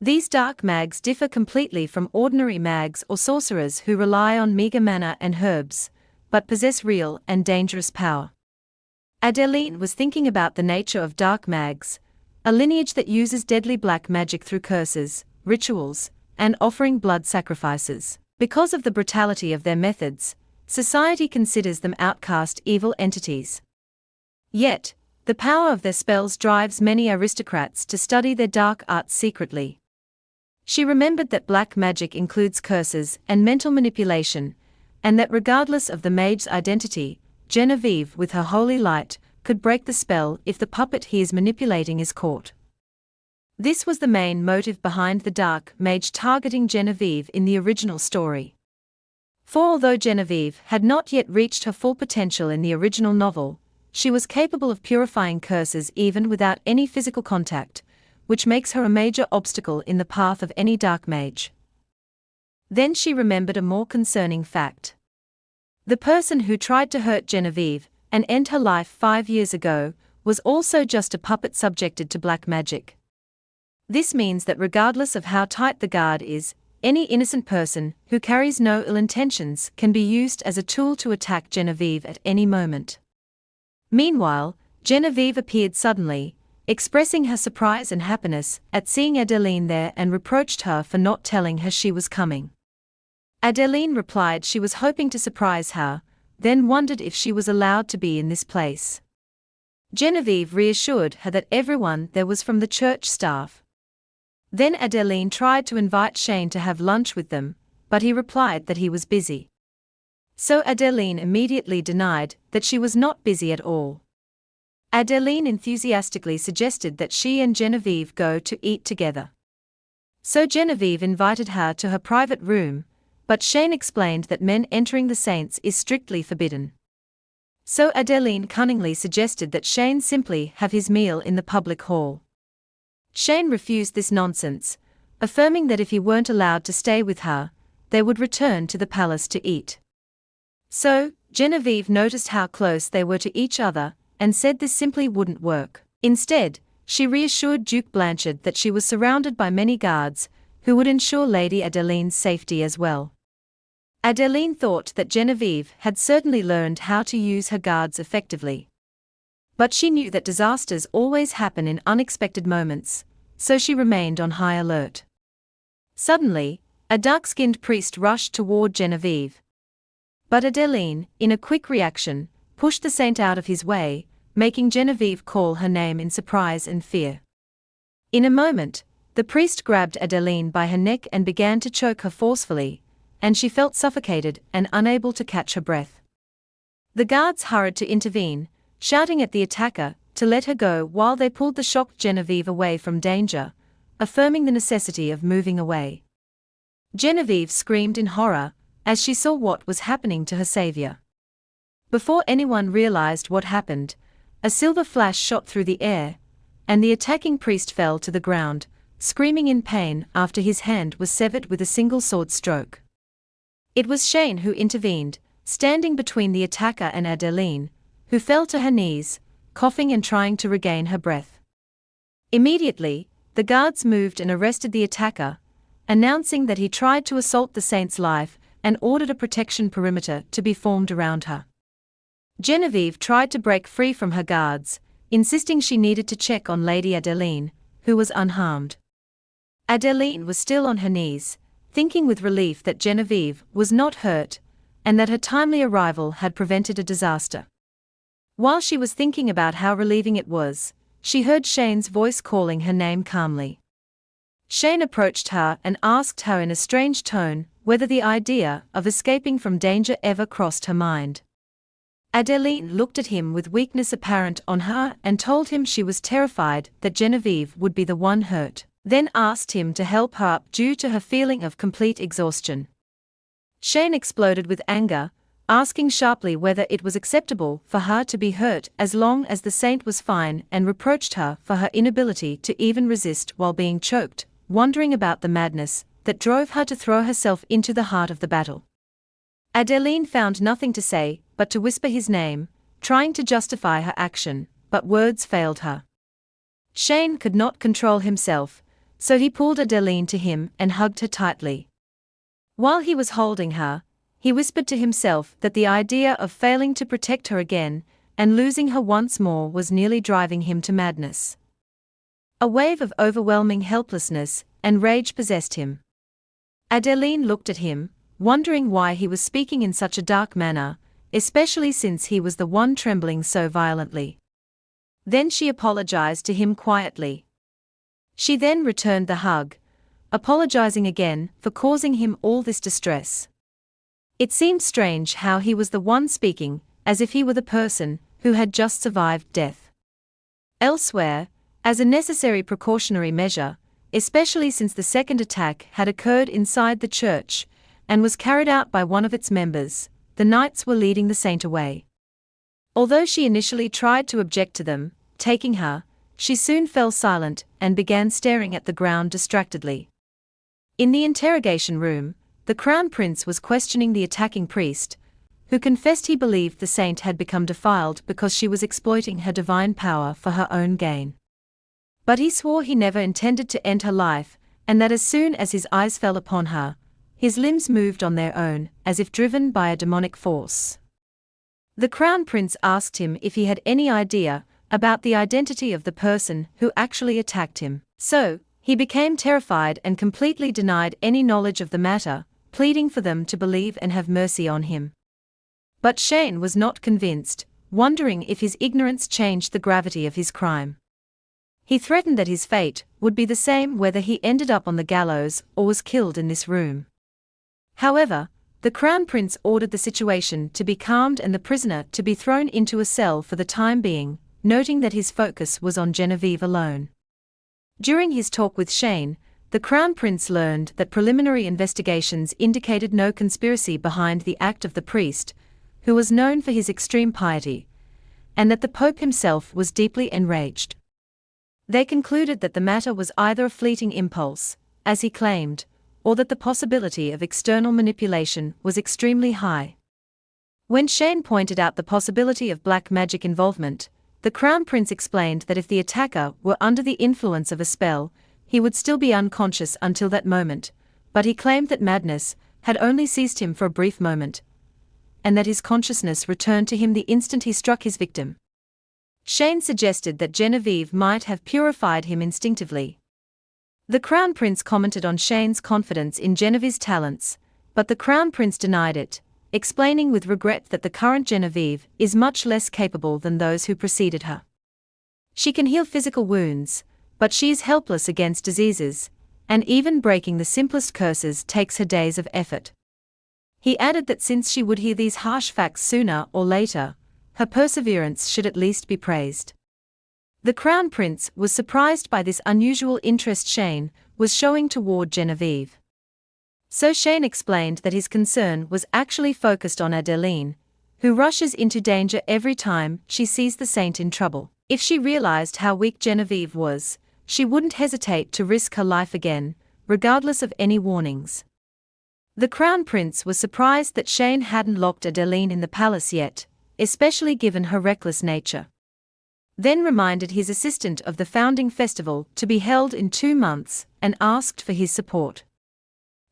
These dark mags differ completely from ordinary mags or sorcerers who rely on meager mana and herbs, but possess real and dangerous power. Adeline was thinking about the nature of dark mags, a lineage that uses deadly black magic through curses, rituals, and offering blood sacrifices. Because of the brutality of their methods, society considers them outcast evil entities. Yet, the power of their spells drives many aristocrats to study their dark arts secretly. She remembered that black magic includes curses and mental manipulation, and that regardless of the mage's identity, Genevieve, with her holy light, could break the spell if the puppet he is manipulating is caught. This was the main motive behind the dark mage targeting Genevieve in the original story. For although Genevieve had not yet reached her full potential in the original novel, she was capable of purifying curses even without any physical contact, which makes her a major obstacle in the path of any dark mage. Then she remembered a more concerning fact. The person who tried to hurt Genevieve and end her life 5 years ago was also just a puppet subjected to black magic. This means that regardless of how tight the guard is, any innocent person who carries no ill intentions can be used as a tool to attack Genevieve at any moment. Meanwhile, Genevieve appeared suddenly, expressing her surprise and happiness at seeing Adeline there and reproached her for not telling her she was coming. Adeline replied she was hoping to surprise her, then wondered if she was allowed to be in this place. Genevieve reassured her that everyone there was from the church staff. Then Adeline tried to invite Shane to have lunch with them, but he replied that he was busy. So Adeline immediately denied that she was not busy at all. Adeline enthusiastically suggested that she and Genevieve go to eat together. So Genevieve invited her to her private room, but Shane explained that men entering the Saints is strictly forbidden. So Adeline cunningly suggested that Shane simply have his meal in the public hall. Shane refused this nonsense, affirming that if he weren't allowed to stay with her, they would return to the palace to eat. So, Genevieve noticed how close they were to each other, and said this simply wouldn't work. Instead, she reassured Duke Blanchard that she was surrounded by many guards, who would ensure Lady Adeline's safety as well. Adeline thought that Genevieve had certainly learned how to use her guards effectively. But she knew that disasters always happen in unexpected moments, so she remained on high alert. Suddenly, a dark-skinned priest rushed toward Genevieve. But Adeline, in a quick reaction, pushed the saint out of his way, making Genevieve call her name in surprise and fear. In a moment, the priest grabbed Adeline by her neck and began to choke her forcefully, and she felt suffocated and unable to catch her breath. The guards hurried to intervene, shouting at the attacker to let her go while they pulled the shocked Genevieve away from danger, affirming the necessity of moving away. Genevieve screamed in horror as she saw what was happening to her savior. Before anyone realized what happened, a silver flash shot through the air, and the attacking priest fell to the ground, screaming in pain after his hand was severed with a single sword stroke. It was Shane who intervened, standing between the attacker and Adeline, who fell to her knees, coughing and trying to regain her breath. Immediately, the guards moved and arrested the attacker, announcing that he tried to assault the saint's life and ordered a protection perimeter to be formed around her. Genevieve tried to break free from her guards, insisting she needed to check on Lady Adeline, who was unharmed. Adeline was still on her knees, thinking with relief that Genevieve was not hurt, and that her timely arrival had prevented a disaster. While she was thinking about how relieving it was, she heard Shane's voice calling her name calmly. Shane approached her and asked her in a strange tone whether the idea of escaping from danger ever crossed her mind. Adeline looked at him with weakness apparent on her and told him she was terrified that Genevieve would be the one hurt, then asked him to help her up due to her feeling of complete exhaustion. Shane exploded with anger, asking sharply whether it was acceptable for her to be hurt as long as the saint was fine, and reproached her for her inability to even resist while being choked, wondering about the madness that drove her to throw herself into the heart of the battle. Adeline found nothing to say but to whisper his name, trying to justify her action, but words failed her. Shane could not control himself, so he pulled Adeline to him and hugged her tightly. While he was holding her, he whispered to himself that the idea of failing to protect her again and losing her once more was nearly driving him to madness. A wave of overwhelming helplessness and rage possessed him. Adeline looked at him, wondering why he was speaking in such a dark manner, especially since he was the one trembling so violently. Then she apologized to him quietly. She then returned the hug, apologizing again for causing him all this distress. It seemed strange how he was the one speaking, as if he were the person who had just survived death. Elsewhere, as a necessary precautionary measure, especially since the second attack had occurred inside the church and was carried out by one of its members, the knights were leading the saint away. Although she initially tried to object to them taking her, she soon fell silent and began staring at the ground distractedly. In the interrogation room, the crown prince was questioning the attacking priest, who confessed he believed the saint had become defiled because she was exploiting her divine power for her own gain. But he swore he never intended to end her life, and that as soon as his eyes fell upon her, his limbs moved on their own, as if driven by a demonic force. The crown prince asked him if he had any idea about the identity of the person who actually attacked him. So, he became terrified and completely denied any knowledge of the matter, pleading for them to believe and have mercy on him. But Shane was not convinced, wondering if his ignorance changed the gravity of his crime. He threatened that his fate would be the same whether he ended up on the gallows or was killed in this room. However, the crown prince ordered the situation to be calmed and the prisoner to be thrown into a cell for the time being, noting that his focus was on Genevieve alone. During his talk with Shane, the crown prince learned that preliminary investigations indicated no conspiracy behind the act of the priest, who was known for his extreme piety, and that the Pope himself was deeply enraged. They concluded that the matter was either a fleeting impulse, as he claimed, or that the possibility of external manipulation was extremely high. When Shane pointed out the possibility of black magic involvement, the crown prince explained that if the attacker were under the influence of a spell, he would still be unconscious until that moment, but he claimed that madness had only seized him for a brief moment, and that his consciousness returned to him the instant he struck his victim. Shane suggested that Genevieve might have purified him instinctively. The crown prince commented on Shane's confidence in Genevieve's talents, but the crown prince denied it, explaining with regret that the current Genevieve is much less capable than those who preceded her. She can heal physical wounds, but she is helpless against diseases, and even breaking the simplest curses takes her days of effort. He added that since she would hear these harsh facts sooner or later, her perseverance should at least be praised. The crown prince was surprised by this unusual interest Shane was showing toward Genevieve. So Shane explained that his concern was actually focused on Adeline, who rushes into danger every time she sees the saint in trouble. If she realized how weak Genevieve was, she wouldn't hesitate to risk her life again, regardless of any warnings. The crown prince was surprised that Shane hadn't locked Adeline in the palace yet, especially given her reckless nature. Then reminded his assistant of the founding festival to be held in 2 months, and asked for his support.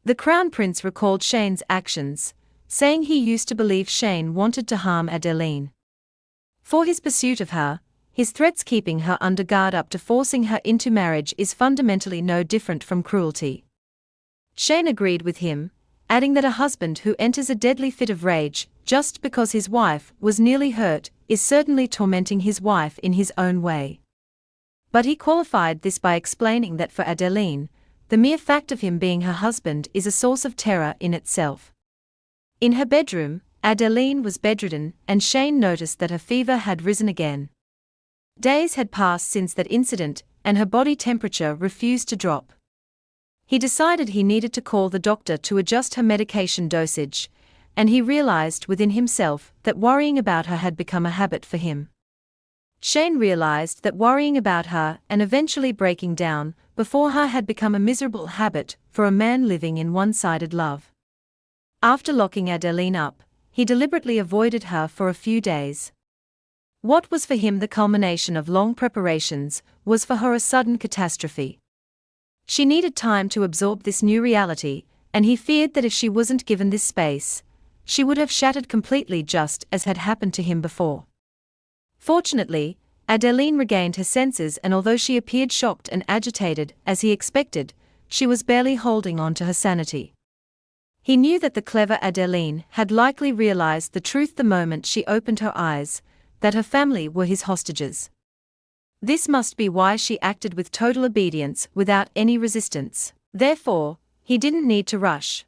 The crown prince recalled Shane's actions, saying he used to believe Shane wanted to harm Adeline. For his pursuit of her, his threats keeping her under guard up to forcing her into marriage is fundamentally no different from cruelty. Shane agreed with him, adding that a husband who enters a deadly fit of rage just because his wife was nearly hurt is certainly tormenting his wife in his own way. But he qualified this by explaining that for Adeline, the mere fact of him being her husband is a source of terror in itself. In her bedroom, Adeline was bedridden, and Shane noticed that her fever had risen again. Days had passed since that incident, and her body temperature refused to drop. He decided he needed to call the doctor to adjust her medication dosage, and he realized within himself that worrying about her had become a habit for him. Shane realized that worrying about her and eventually breaking down before her had become a miserable habit for a man living in one-sided love. After locking Adeline up, he deliberately avoided her for a few days. What was for him the culmination of long preparations was for her a sudden catastrophe. She needed time to absorb this new reality, and he feared that if she wasn't given this space, she would have shattered completely just as had happened to him before. Fortunately, Adeline regained her senses, and although she appeared shocked and agitated as he expected, she was barely holding on to her sanity. He knew that the clever Adeline had likely realized the truth the moment she opened her eyes, that her family were his hostages. This must be why she acted with total obedience without any resistance. Therefore, he didn't need to rush.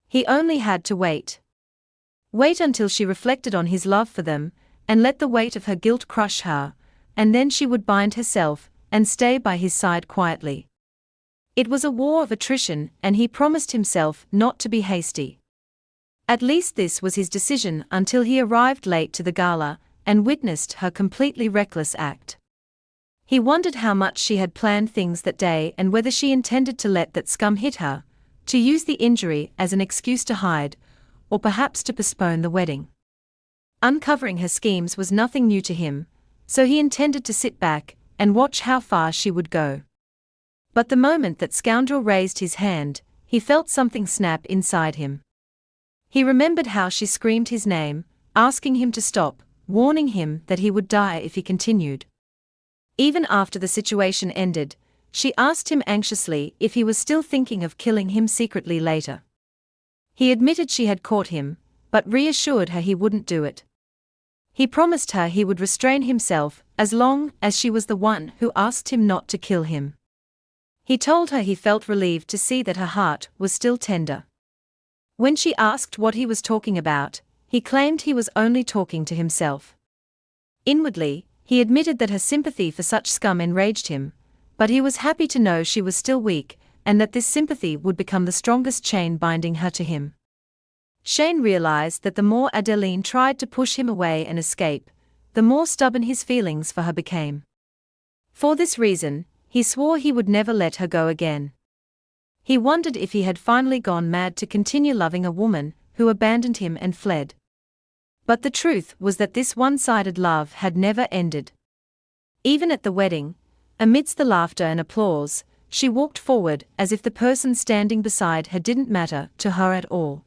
He only had to wait. Wait until she reflected on his love for them, and let the weight of her guilt crush her, and then she would bind herself and stay by his side quietly. It was a war of attrition, and he promised himself not to be hasty. At least this was his decision until he arrived late to the gala and witnessed her completely reckless act. He wondered how much she had planned things that day and whether she intended to let that scum hit her, to use the injury as an excuse to hide, or perhaps to postpone the wedding. Uncovering her schemes was nothing new to him, so he intended to sit back and watch how far she would go. But the moment that scoundrel raised his hand, he felt something snap inside him. He remembered how she screamed his name, asking him to stop, warning him that he would die if he continued. Even after the situation ended, she asked him anxiously if he was still thinking of killing him secretly later. He admitted she had caught him, but reassured her he wouldn't do it. He promised her he would restrain himself as long as she was the one who asked him not to kill him. He told her he felt relieved to see that her heart was still tender. When she asked what he was talking about, he claimed he was only talking to himself. Inwardly, he admitted that her sympathy for such scum enraged him, but he was happy to know she was still weak, and that this sympathy would become the strongest chain binding her to him. Shane realized that the more Adeline tried to push him away and escape, the more stubborn his feelings for her became. For this reason, he swore he would never let her go again. He wondered if he had finally gone mad to continue loving a woman who abandoned him and fled. But the truth was that this one-sided love had never ended. Even at the wedding, amidst the laughter and applause, she walked forward as if the person standing beside her didn't matter to her at all.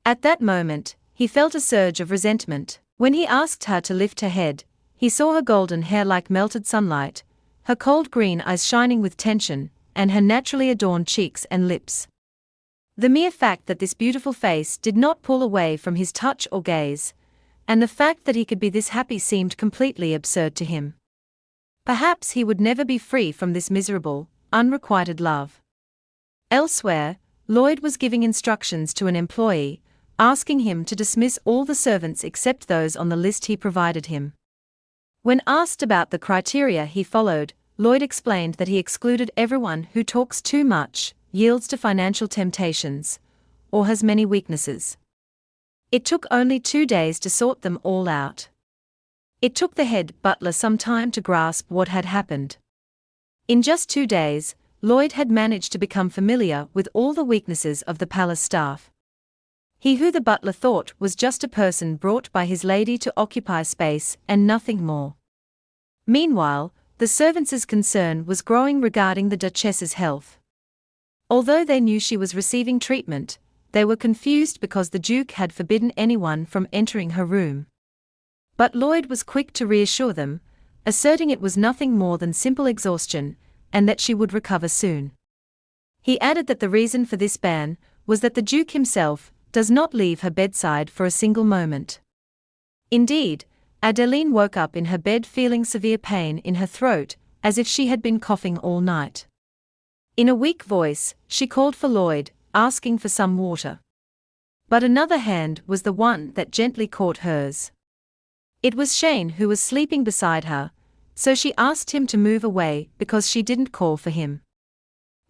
At that moment, he felt a surge of resentment. When he asked her to lift her head, he saw her golden hair like melted sunlight, her cold green eyes shining with tension, and her naturally adorned cheeks and lips. The mere fact that this beautiful face did not pull away from his touch or gaze, and the fact that he could be this happy seemed completely absurd to him. Perhaps he would never be free from this miserable, unrequited love. Elsewhere, Lloyd was giving instructions to an employee, asking him to dismiss all the servants except those on the list he provided him. When asked about the criteria he followed, Lloyd explained that he excluded everyone who talks too much, yields to financial temptations, or has many weaknesses. It took only 2 days to sort them all out. It took the head butler some time to grasp what had happened. In just 2 days, Lloyd had managed to become familiar with all the weaknesses of the palace staff. He who the butler thought was just a person brought by his lady to occupy space and nothing more. Meanwhile, the servants' concern was growing regarding the Duchess's health. Although they knew she was receiving treatment, they were confused because the Duke had forbidden anyone from entering her room. But Lloyd was quick to reassure them, asserting it was nothing more than simple exhaustion, and that she would recover soon. He added that the reason for this ban was that the Duke himself does not leave her bedside for a single moment. Indeed, Adeline woke up in her bed feeling severe pain in her throat, as if she had been coughing all night. In a weak voice, she called for Lloyd, asking for some water. But another hand was the one that gently caught hers. It was Shane who was sleeping beside her, so she asked him to move away because she didn't call for him.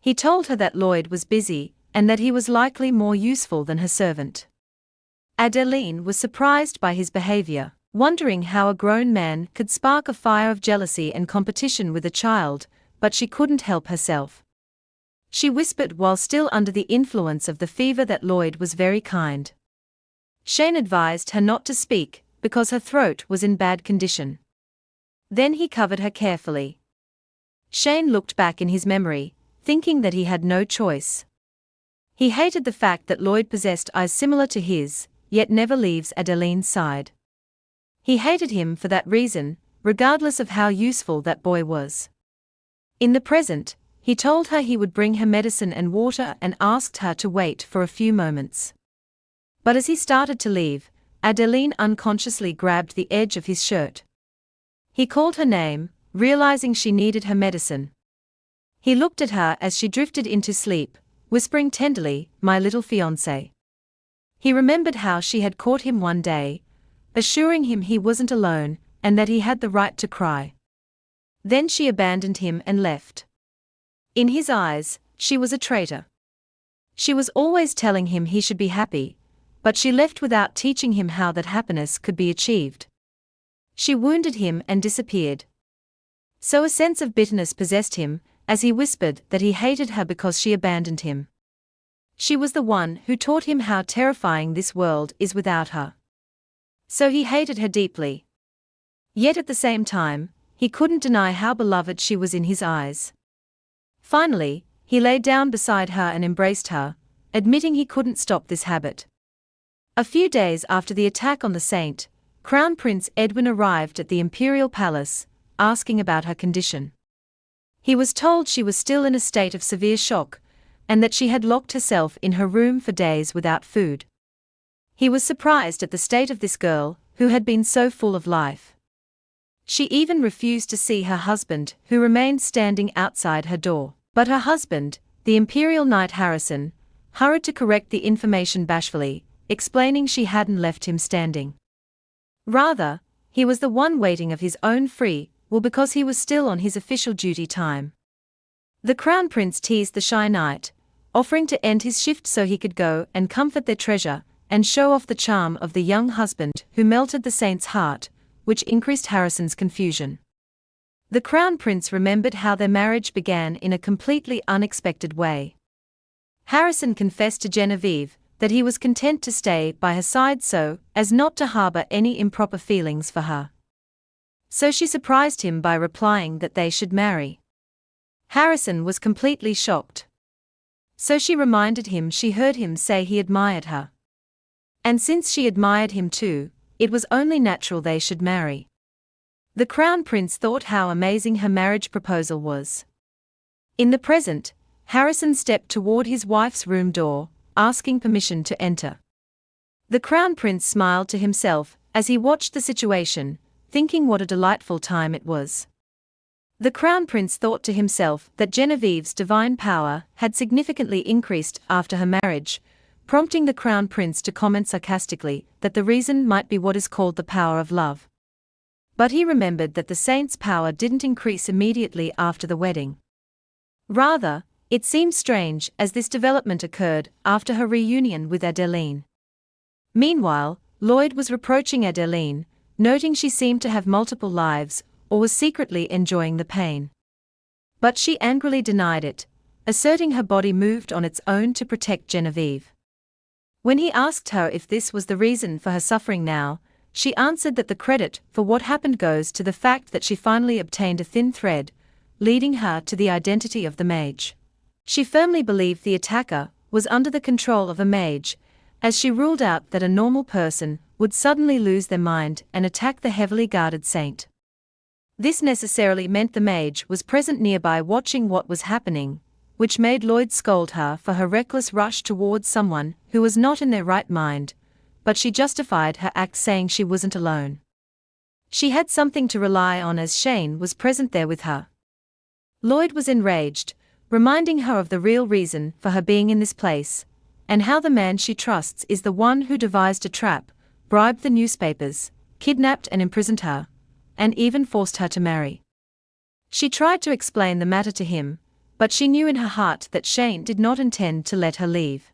He told her that Lloyd was busy, and that he was likely more useful than her servant. Adeline was surprised by his behavior, wondering how a grown man could spark a fire of jealousy and competition with a child, but she couldn't help herself. She whispered while still under the influence of the fever that Lloyd was very kind. Shane advised her not to speak, because her throat was in bad condition. Then he covered her carefully. Shane looked back in his memory, thinking that he had no choice. He hated the fact that Lloyd possessed eyes similar to his, yet never leaves Adeline's side. He hated him for that reason, regardless of how useful that boy was. In the present, he told her he would bring her medicine and water and asked her to wait for a few moments. But as he started to leave, Adeline unconsciously grabbed the edge of his shirt. He called her name, realizing she needed her medicine. He looked at her as she drifted into sleep, whispering tenderly, "My little fiancé." He remembered how she had caught him one day, assuring him he wasn't alone, and that he had the right to cry. Then she abandoned him and left. In his eyes, she was a traitor. She was always telling him he should be happy, but she left without teaching him how that happiness could be achieved. She wounded him and disappeared. So a sense of bitterness possessed him, as he whispered that he hated her because she abandoned him. She was the one who taught him how terrifying this world is without her. So he hated her deeply. Yet at the same time, he couldn't deny how beloved she was in his eyes. Finally, he lay down beside her and embraced her, admitting he couldn't stop this habit. A few days after the attack on the saint, Crown Prince Edwin arrived at the imperial palace, asking about her condition. He was told she was still in a state of severe shock, and that she had locked herself in her room for days without food. He was surprised at the state of this girl, who had been so full of life. She even refused to see her husband, who remained standing outside her door. But her husband, the imperial knight Harrison, hurried to correct the information bashfully, explaining she hadn't left him standing. Rather, he was the one waiting of his own free will because he was still on his official duty time. The crown prince teased the shy knight, offering to end his shift so he could go and comfort their treasure and show off the charm of the young husband who melted the saint's heart, which increased Harrison's confusion. The crown prince remembered how their marriage began in a completely unexpected way. Harrison confessed to Genevieve that he was content to stay by her side so as not to harbor any improper feelings for her. So she surprised him by replying that they should marry. Harrison was completely shocked. So she reminded him she heard him say he admired her. And since she admired him too, it was only natural they should marry. The crown prince thought how amazing her marriage proposal was. In the present, Harrison stepped toward his wife's room door, asking permission to enter. The crown prince smiled to himself as he watched the situation, thinking what a delightful time it was. The crown prince thought to himself that Genevieve's divine power had significantly increased after her marriage, prompting the crown prince to comment sarcastically that the reason might be what is called the power of love. But he remembered that the saint's power didn't increase immediately after the wedding. Rather, it seemed strange as this development occurred after her reunion with Adeline. Meanwhile, Lloyd was reproaching Adeline, noting she seemed to have multiple lives, or was secretly enjoying the pain. But she angrily denied it, asserting her body moved on its own to protect Genevieve. When he asked her if this was the reason for her suffering now, she answered that the credit for what happened goes to the fact that she finally obtained a thin thread, leading her to the identity of the mage. She firmly believed the attacker was under the control of a mage, as she ruled out that a normal person would suddenly lose their mind and attack the heavily guarded saint. This necessarily meant the mage was present nearby watching what was happening, which made Lloyd scold her for her reckless rush towards someone who was not in their right mind, but she justified her act saying she wasn't alone. She had something to rely on as Shane was present there with her. Lloyd was enraged, reminding her of the real reason for her being in this place, and how the man she trusts is the one who devised a trap, bribed the newspapers, kidnapped and imprisoned her, and even forced her to marry. She tried to explain the matter to him, but she knew in her heart that Shane did not intend to let her leave.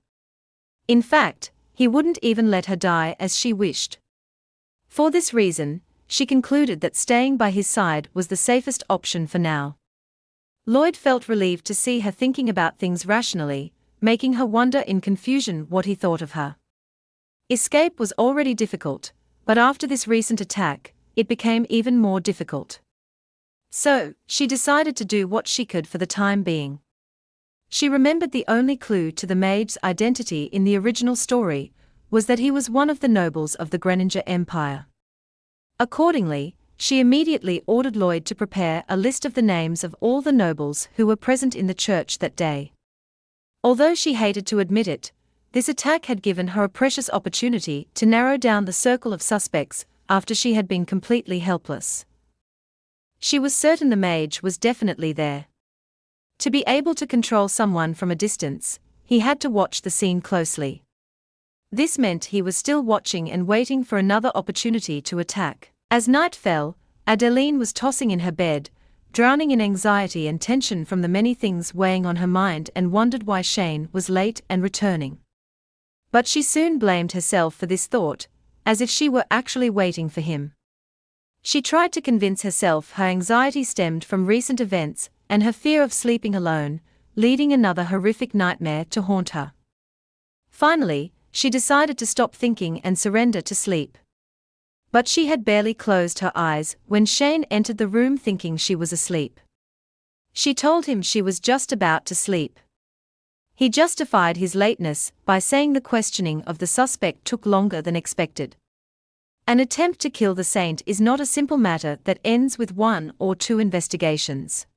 In fact, he wouldn't even let her die as she wished. For this reason, she concluded that staying by his side was the safest option for now. Lloyd felt relieved to see her thinking about things rationally, making her wonder in confusion what he thought of her. Escape was already difficult, but after this recent attack, it became even more difficult. So, she decided to do what she could for the time being. She remembered the only clue to the mage's identity in the original story was that he was one of the nobles of the Greninja Empire. Accordingly, she immediately ordered Lloyd to prepare a list of the names of all the nobles who were present in the church that day. Although she hated to admit it, this attack had given her a precious opportunity to narrow down the circle of suspects after she had been completely helpless. She was certain the mage was definitely there. To be able to control someone from a distance, he had to watch the scene closely. This meant he was still watching and waiting for another opportunity to attack. As night fell, Adeline was tossing in her bed, drowning in anxiety and tension from the many things weighing on her mind, and wondered why Shane was late and returning. But she soon blamed herself for this thought, as if she were actually waiting for him. She tried to convince herself her anxiety stemmed from recent events and her fear of sleeping alone, leading another horrific nightmare to haunt her. Finally, she decided to stop thinking and surrender to sleep. But she had barely closed her eyes when Shane entered the room thinking she was asleep. She told him she was just about to sleep. He justified his lateness by saying the questioning of the suspect took longer than expected. An attempt to kill the saint is not a simple matter that ends with 1 or 2 investigations.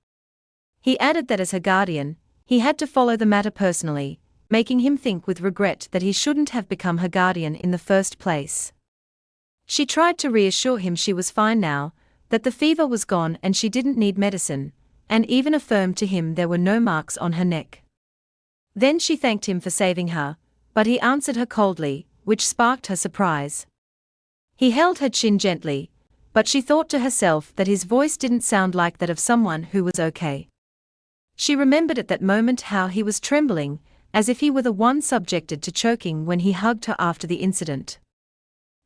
He added that as her guardian, he had to follow the matter personally, making him think with regret that he shouldn't have become her guardian in the first place. She tried to reassure him she was fine now, that the fever was gone and she didn't need medicine, and even affirmed to him there were no marks on her neck. Then she thanked him for saving her, but he answered her coldly, which sparked her surprise. He held her chin gently, but she thought to herself that his voice didn't sound like that of someone who was okay. She remembered at that moment how he was trembling, as if he were the one subjected to choking when he hugged her after the incident.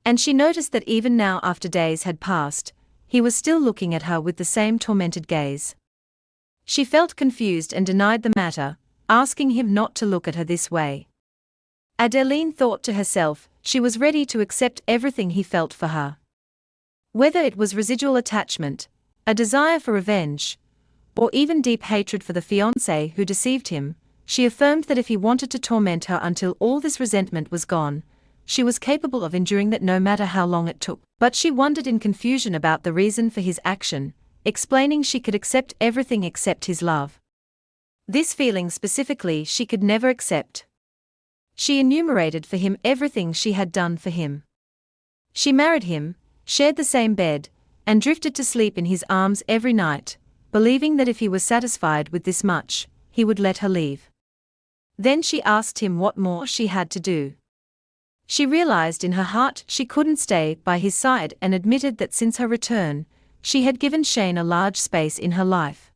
And she noticed that even now, after days had passed, he was still looking at her with the same tormented gaze. She felt confused and denied the matter, asking him not to look at her this way. Adeline thought to herself, she was ready to accept everything he felt for her. Whether it was residual attachment, a desire for revenge, or even deep hatred for the fiancé who deceived him, she affirmed that if he wanted to torment her until all this resentment was gone, she was capable of enduring that no matter how long it took. But she wondered in confusion about the reason for his action, explaining she could accept everything except his love. This feeling specifically she could never accept. She enumerated for him everything she had done for him. She married him, shared the same bed, and drifted to sleep in his arms every night, believing that if he was satisfied with this much, he would let her leave. Then she asked him what more she had to do. She realized in her heart she couldn't stay by his side and admitted that since her return, she had given Shane a large space in her life.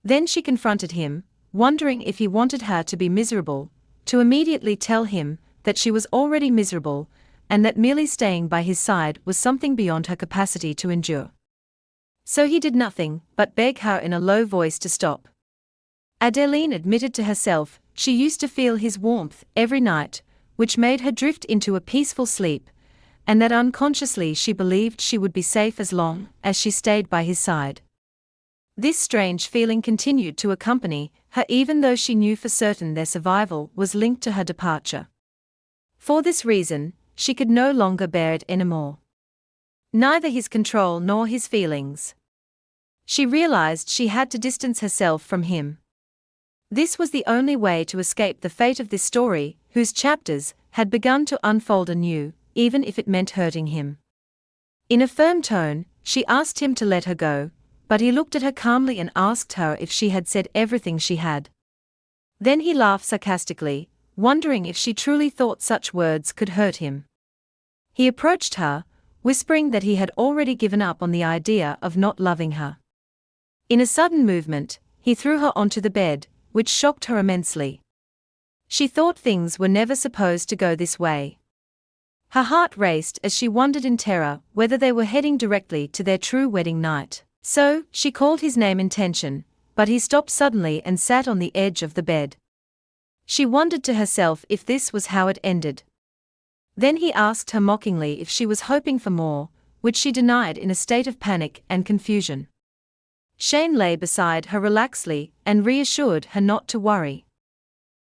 Then she confronted him, wondering if he wanted her to be miserable, to immediately tell him that she was already miserable, and that merely staying by his side was something beyond her capacity to endure. So he did nothing but beg her in a low voice to stop. Adeline admitted to herself she used to feel his warmth every night, which made her drift into a peaceful sleep, and that unconsciously she believed she would be safe as long as she stayed by his side. This strange feeling continued to accompany her even though she knew for certain their survival was linked to her departure. For this reason, she could no longer bear it anymore. Neither his control nor his feelings. She realized she had to distance herself from him. This was the only way to escape the fate of this story, whose chapters had begun to unfold anew, even if it meant hurting him. In a firm tone, she asked him to let her go, but he looked at her calmly and asked her if she had said everything she had. Then he laughed sarcastically, wondering if she truly thought such words could hurt him. He approached her, whispering that he had already given up on the idea of not loving her. In a sudden movement, he threw her onto the bed, which shocked her immensely. She thought things were never supposed to go this way. Her heart raced as she wondered in terror whether they were heading directly to their true wedding night. So, she called his name in tension, but he stopped suddenly and sat on the edge of the bed. She wondered to herself if this was how it ended. Then he asked her mockingly if she was hoping for more, which she denied in a state of panic and confusion. Shane lay beside her relaxedly and reassured her not to worry.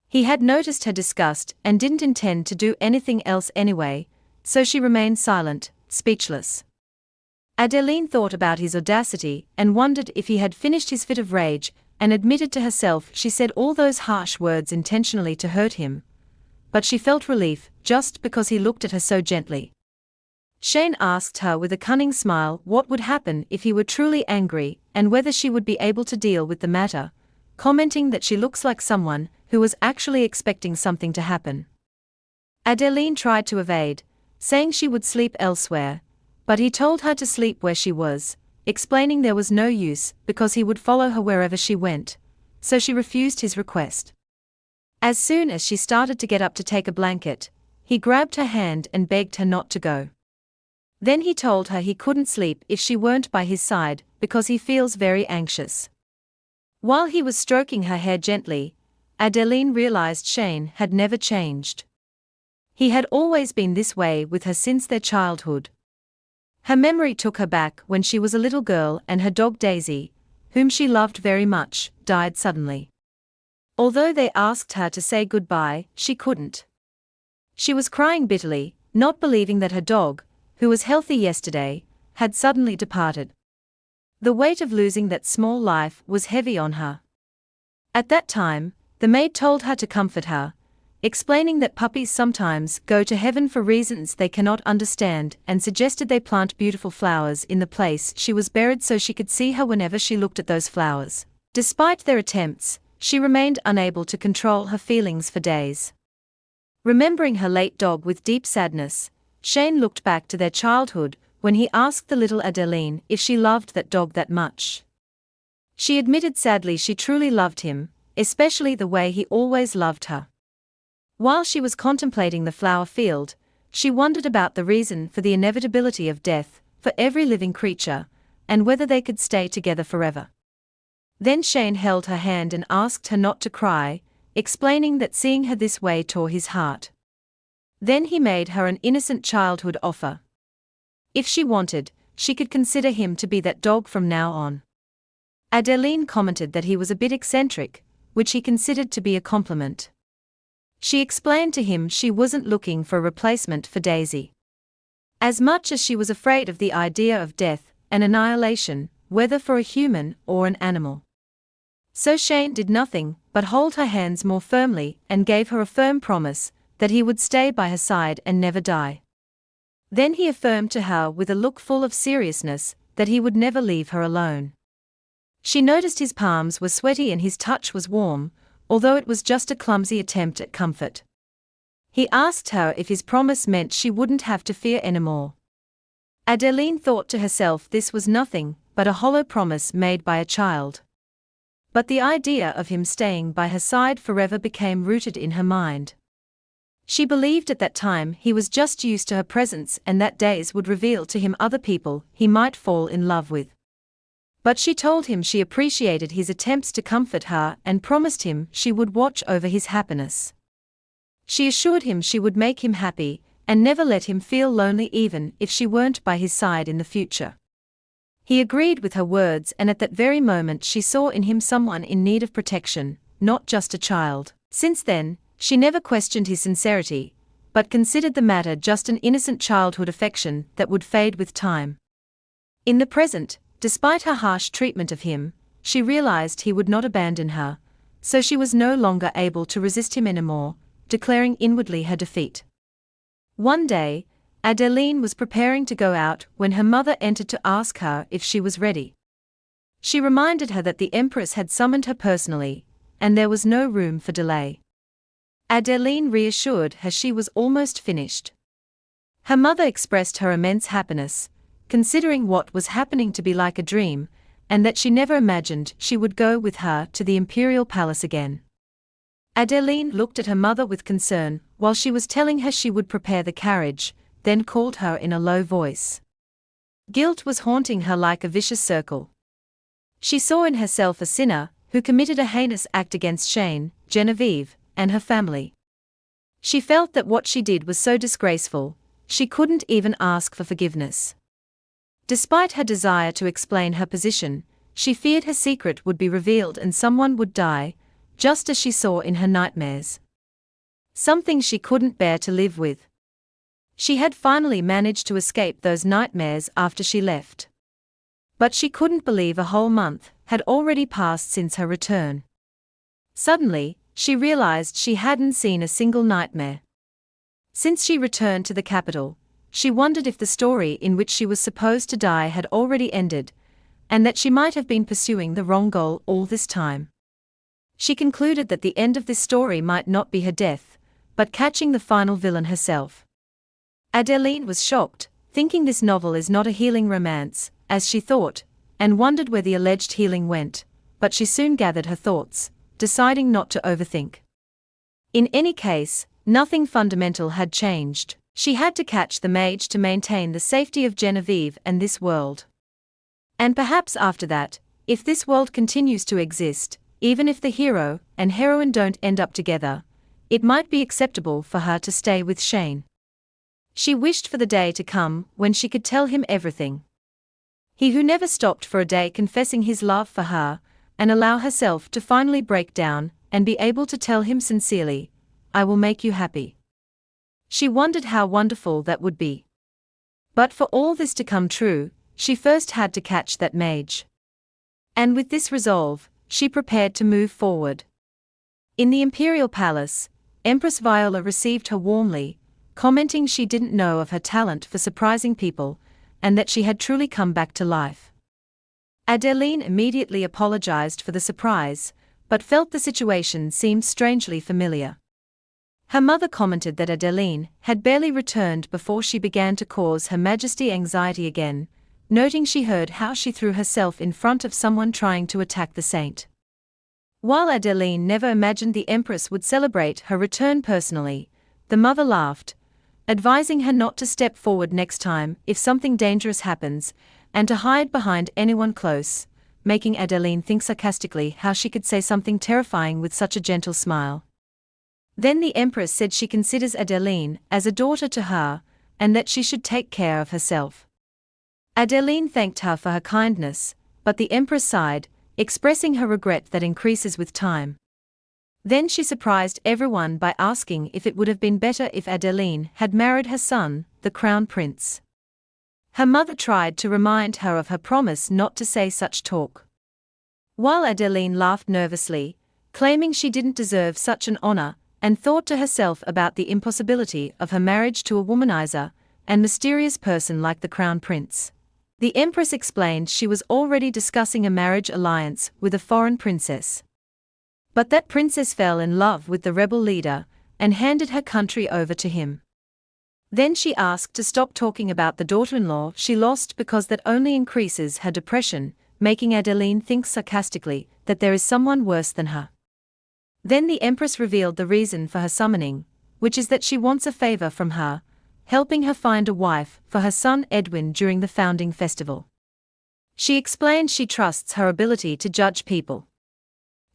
He had noticed her disgust and didn't intend to do anything else anyway, so she remained silent, speechless. Adeline thought about his audacity and wondered if he had finished his fit of rage, and admitted to herself she said all those harsh words intentionally to hurt him. But she felt relief just because he looked at her so gently. Shane asked her with a cunning smile what would happen if he were truly angry and whether she would be able to deal with the matter, commenting that she looks like someone who was actually expecting something to happen. Adeline tried to evade, saying she would sleep elsewhere, but he told her to sleep where she was, explaining there was no use because he would follow her wherever she went, so she refused his request. As soon as she started to get up to take a blanket, he grabbed her hand and begged her not to go. Then he told her he couldn't sleep if she weren't by his side because he feels very anxious. While he was stroking her hair gently, Adeline realized Shane had never changed. He had always been this way with her since their childhood. Her memory took her back when she was a little girl and her dog Daisy, whom she loved very much, died suddenly. Although they asked her to say goodbye, she couldn't. She was crying bitterly, not believing that her dog, who was healthy yesterday, had suddenly departed. The weight of losing that small life was heavy on her. At that time, the maid told her to comfort her, explaining that puppies sometimes go to heaven for reasons they cannot understand, and suggested they plant beautiful flowers in the place she was buried so she could see her whenever she looked at those flowers. Despite their attempts, she remained unable to control her feelings for days. Remembering her late dog with deep sadness, Shane looked back to their childhood when he asked the little Adeline if she loved that dog that much. She admitted sadly she truly loved him, especially the way he always loved her. While she was contemplating the flower field, she wondered about the reason for the inevitability of death for every living creature, and whether they could stay together forever. Then Shane held her hand and asked her not to cry, explaining that seeing her this way tore his heart. Then he made her an innocent childhood offer. If she wanted, she could consider him to be that dog from now on. Adeline commented that he was a bit eccentric, which he considered to be a compliment. She explained to him she wasn't looking for a replacement for Daisy. As much as she was afraid of the idea of death and annihilation, whether for a human or an animal. So Shane did nothing but hold her hands more firmly and gave her a firm promise that he would stay by her side and never die. Then he affirmed to her with a look full of seriousness that he would never leave her alone. She noticed his palms were sweaty and his touch was warm, although it was just a clumsy attempt at comfort. He asked her if his promise meant she wouldn't have to fear anymore. Adeline thought to herself this was nothing but a hollow promise made by a child. But the idea of him staying by her side forever became rooted in her mind. She believed at that time he was just used to her presence and that days would reveal to him other people he might fall in love with. But she told him she appreciated his attempts to comfort her and promised him she would watch over his happiness. She assured him she would make him happy and never let him feel lonely even if she weren't by his side in the future. He agreed with her words, and at that very moment she saw in him someone in need of protection, not just a child. Since then, she never questioned his sincerity, but considered the matter just an innocent childhood affection that would fade with time. In the present, despite her harsh treatment of him, she realized he would not abandon her, so she was no longer able to resist him anymore, declaring inwardly her defeat. One day, Adeline was preparing to go out when her mother entered to ask her if she was ready. She reminded her that the Empress had summoned her personally, and there was no room for delay. Adeline reassured her she was almost finished. Her mother expressed her immense happiness, considering what was happening to be like a dream, and that she never imagined she would go with her to the imperial palace again. Adeline looked at her mother with concern while she was telling her she would prepare the carriage, then called her in a low voice. Guilt was haunting her like a vicious circle. She saw in herself a sinner who committed a heinous act against Shane, Genevieve, and her family. She felt that what she did was so disgraceful, she couldn't even ask for forgiveness. Despite her desire to explain her position, she feared her secret would be revealed and someone would die, just as she saw in her nightmares. Something she couldn't bear to live with. She had finally managed to escape those nightmares after she left. But she couldn't believe a whole month had already passed since her return. Suddenly, she realized she hadn't seen a single nightmare. Since she returned to the capital, she wondered if the story in which she was supposed to die had already ended, and that she might have been pursuing the wrong goal all this time. She concluded that the end of this story might not be her death, but catching the final villain herself. Adeline was shocked, thinking this novel is not a healing romance, as she thought, and wondered where the alleged healing went, but she soon gathered her thoughts, deciding not to overthink. In any case, nothing fundamental had changed. She had to catch the mage to maintain the safety of Genevieve and this world. And perhaps after that, if this world continues to exist, even if the hero and heroine don't end up together, it might be acceptable for her to stay with Shane. She wished for the day to come when she could tell him everything. He who never stopped for a day confessing his love for her, and allow herself to finally break down and be able to tell him sincerely, "I will make you happy." She wondered how wonderful that would be. But for all this to come true, she first had to catch that mage. And with this resolve, she prepared to move forward. In the imperial palace, Empress Viola received her warmly, commenting she didn't know of her talent for surprising people, and that she had truly come back to life. Adeline immediately apologized for the surprise, but felt the situation seemed strangely familiar. Her mother commented that Adeline had barely returned before she began to cause Her Majesty anxiety again, noting she heard how she threw herself in front of someone trying to attack the saint. While Adeline never imagined the Empress would celebrate her return personally, the mother laughed, advising her not to step forward next time if something dangerous happens, and to hide behind anyone close, making Adeline think sarcastically how she could say something terrifying with such a gentle smile. Then the Empress said she considers Adeline as a daughter to her, and that she should take care of herself. Adeline thanked her for her kindness, but the Empress sighed, expressing her regret that increases with time. Then she surprised everyone by asking if it would have been better if Adeline had married her son, the Crown Prince. Her mother tried to remind her of her promise not to say such talk. While Adeline laughed nervously, claiming she didn't deserve such an honor, and thought to herself about the impossibility of her marriage to a womanizer and mysterious person like the Crown Prince. The Empress explained she was already discussing a marriage alliance with a foreign princess. But that princess fell in love with the rebel leader and handed her country over to him. Then she asked to stop talking about the daughter-in-law she lost because that only increases her depression, making Adeline think sarcastically that there is someone worse than her. Then the Empress revealed the reason for her summoning, which is that she wants a favor from her, helping her find a wife for her son Edwin during the founding festival. She explained she trusts her ability to judge people.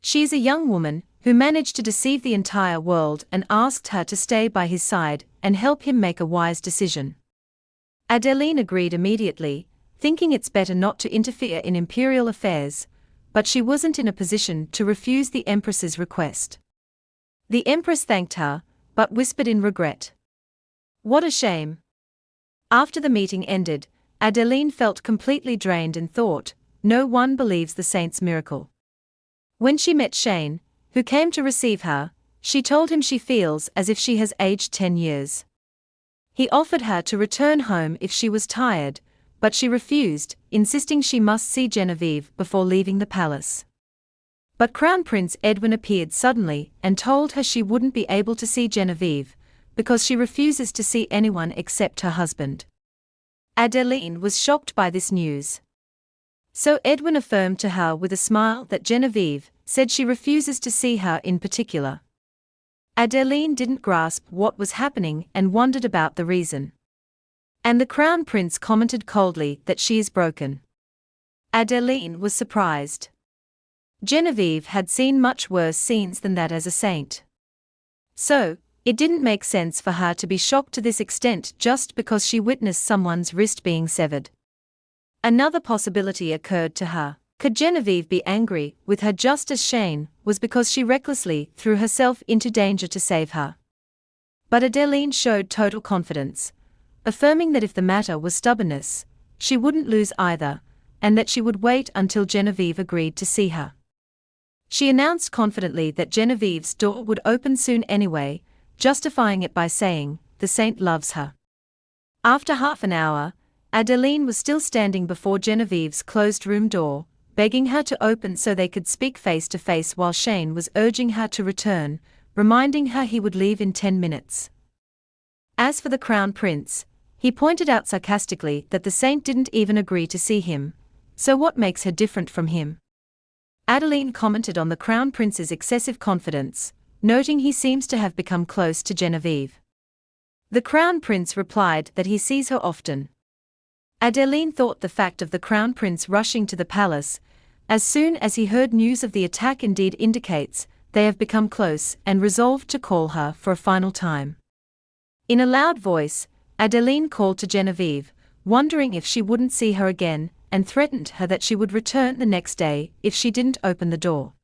She is a young woman who managed to deceive the entire world and asked her to stay by his side and help him make a wise decision. Adeline agreed immediately, thinking it's better not to interfere in imperial affairs, but she wasn't in a position to refuse the Empress's request. The Empress thanked her, but whispered in regret. What a shame. After the meeting ended, Adeline felt completely drained and thought, no one believes the saint's miracle. When she met Shane, who came to receive her, she told him she feels as if she has aged 10 years. He offered her to return home if she was tired, but she refused, insisting she must see Genevieve before leaving the palace. But Crown Prince Edwin appeared suddenly and told her she wouldn't be able to see Genevieve, because she refuses to see anyone except her husband. Adeline was shocked by this news. So Edwin affirmed to her with a smile that Genevieve said she refuses to see her in particular. Adeline didn't grasp what was happening and wondered about the reason. And the Crown Prince commented coldly that she is broken. Adeline was surprised. Genevieve had seen much worse scenes than that as a saint. So, it didn't make sense for her to be shocked to this extent just because she witnessed someone's wrist being severed. Another possibility occurred to her. Could Genevieve be angry with her just as Shane was because she recklessly threw herself into danger to save her? But Adeline showed total confidence, affirming that if the matter was stubbornness, she wouldn't lose either, and that she would wait until Genevieve agreed to see her. She announced confidently that Genevieve's door would open soon anyway, justifying it by saying, "The saint loves her." After half an hour, Adeline was still standing before Genevieve's closed room door, begging her to open so they could speak face to face while Shane was urging her to return, reminding her he would leave in 10 minutes. As for the Crown Prince, he pointed out sarcastically that the saint didn't even agree to see him, so what makes her different from him? Adeline commented on the Crown Prince's excessive confidence, noting he seems to have become close to Genevieve. The Crown Prince replied that he sees her often. Adeline thought the fact of the Crown Prince rushing to the palace as soon as he heard news of the attack indeed indicates they have become close and resolved to call her for a final time. In a loud voice, Adeline called to Genevieve, wondering if she wouldn't see her again, and threatened her that she would return the next day if she didn't open the door.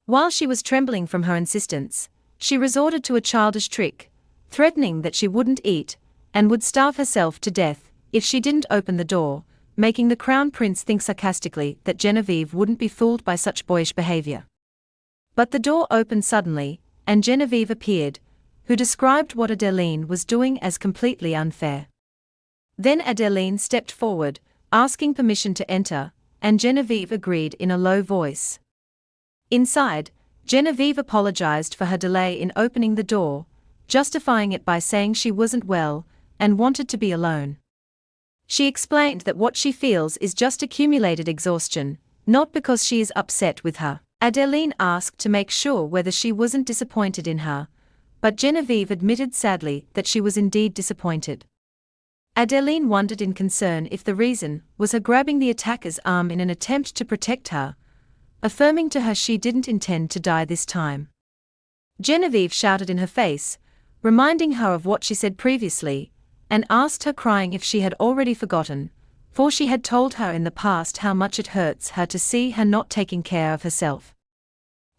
While she was trembling from her insistence, she resorted to a childish trick, threatening that she wouldn't eat and would starve herself to death if she didn't open the door, making the Crown Prince think sarcastically that Genevieve wouldn't be fooled by such boyish behavior. But the door opened suddenly, and Genevieve appeared, who described what Adeline was doing as completely unfair. Then Adeline stepped forward, asking permission to enter, and Genevieve agreed in a low voice. Inside, Genevieve apologized for her delay in opening the door, justifying it by saying she wasn't well and wanted to be alone. She explained that what she feels is just accumulated exhaustion, not because she is upset with her. Adeline asked to make sure whether she wasn't disappointed in her, but Genevieve admitted sadly that she was indeed disappointed. Adeline wondered in concern if the reason was her grabbing the attacker's arm in an attempt to protect her, affirming to her she didn't intend to die this time. Genevieve shouted in her face, reminding her of what she said previously, and asked her crying if she had already forgotten, for she had told her in the past how much it hurts her to see her not taking care of herself.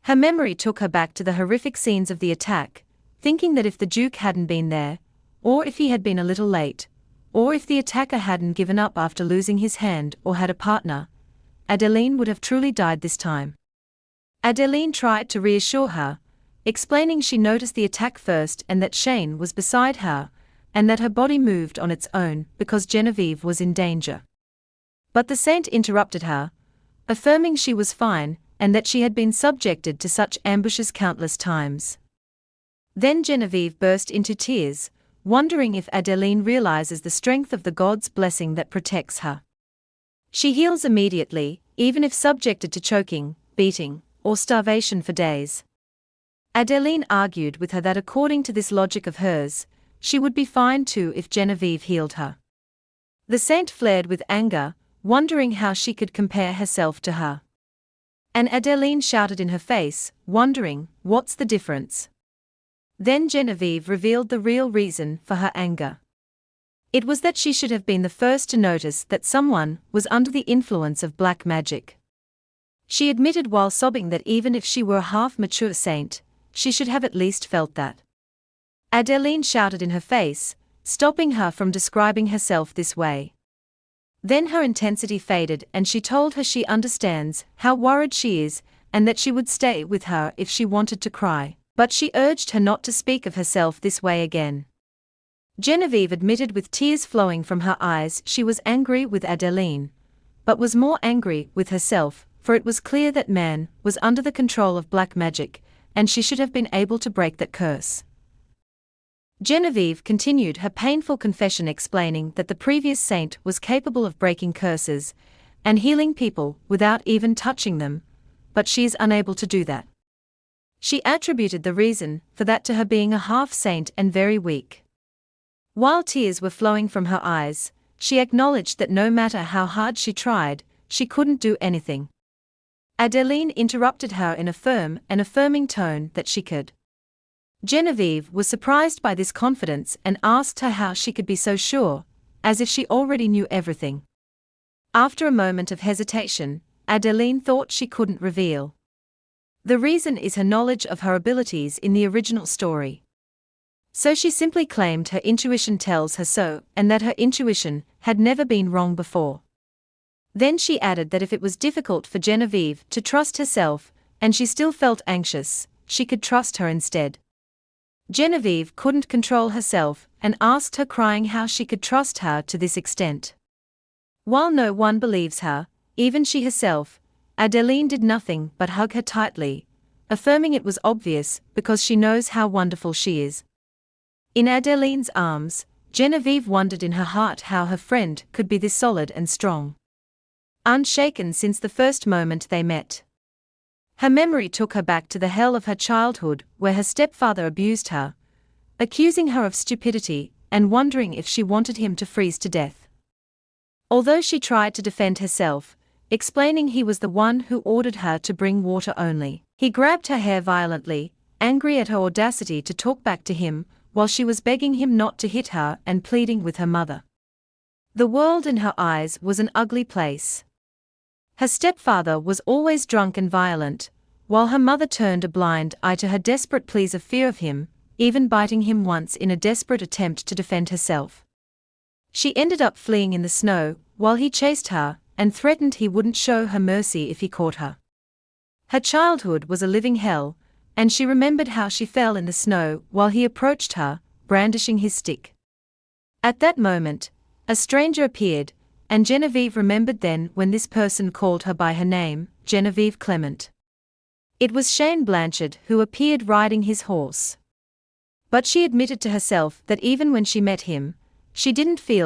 Her memory took her back to the horrific scenes of the attack, thinking that if the Duke hadn't been there, or if he had been a little late, or if the attacker hadn't given up after losing his hand or had a partner, Adeline would have truly died this time. Adeline tried to reassure her, explaining she noticed the attack first and that Shane was beside her, and that her body moved on its own because Genevieve was in danger. But the saint interrupted her, affirming she was fine and that she had been subjected to such ambushes countless times. Then Genevieve burst into tears, wondering if Adeline realizes the strength of the God's blessing that protects her. She heals immediately, even if subjected to choking, beating, or starvation for days. Adeline argued with her that according to this logic of hers, she would be fine too if Genevieve healed her. The saint flared with anger, wondering how she could compare herself to her. And Adeline shouted in her face, wondering, what's the difference? Then Genevieve revealed the real reason for her anger. It was that she should have been the first to notice that someone was under the influence of black magic. She admitted while sobbing that even if she were a half-mature saint, she should have at least felt that. Adeline shouted in her face, stopping her from describing herself this way. Then her intensity faded and she told her she understands how worried she is and that she would stay with her if she wanted to cry, but she urged her not to speak of herself this way again. Genevieve admitted with tears flowing from her eyes she was angry with Adeline, but was more angry with herself, for it was clear that man was under the control of black magic, and she should have been able to break that curse. Genevieve continued her painful confession explaining that the previous saint was capable of breaking curses, and healing people without even touching them, but she is unable to do that. She attributed the reason for that to her being a half-saint and very weak. While tears were flowing from her eyes, she acknowledged that no matter how hard she tried, she couldn't do anything. Adeline interrupted her in a firm and affirming tone that she could. Genevieve was surprised by this confidence and asked her how she could be so sure, as if she already knew everything. After a moment of hesitation, Adeline thought she couldn't reveal. The reason is her knowledge of her abilities in the original story. So she simply claimed her intuition tells her so, and that her intuition had never been wrong before. Then she added that if it was difficult for Genevieve to trust herself, and she still felt anxious, she could trust her instead. Genevieve couldn't control herself and asked her crying how she could trust her to this extent. While no one believes her, even she herself, Adeline did nothing but hug her tightly, affirming it was obvious because she knows how wonderful she is. In Adeline's arms, Genevieve wondered in her heart how her friend could be this solid and strong. Unshaken since the first moment they met. Her memory took her back to the hell of her childhood where her stepfather abused her, accusing her of stupidity and wondering if she wanted him to freeze to death. Although she tried to defend herself, explaining he was the one who ordered her to bring water only, he grabbed her hair violently, angry at her audacity to talk back to him while she was begging him not to hit her and pleading with her mother. The world in her eyes was an ugly place. Her stepfather was always drunk and violent, while her mother turned a blind eye to her desperate pleas of fear of him, even biting him once in a desperate attempt to defend herself. She ended up fleeing in the snow, while he chased her, and threatened he wouldn't show her mercy if he caught her. Her childhood was a living hell, and she remembered how she fell in the snow while he approached her, brandishing his stick. At that moment, a stranger appeared, and Genevieve remembered then when this person called her by her name, Genevieve Clement. It was Shane Blanchard who appeared riding his horse. But she admitted to herself that even when she met him, she didn't feel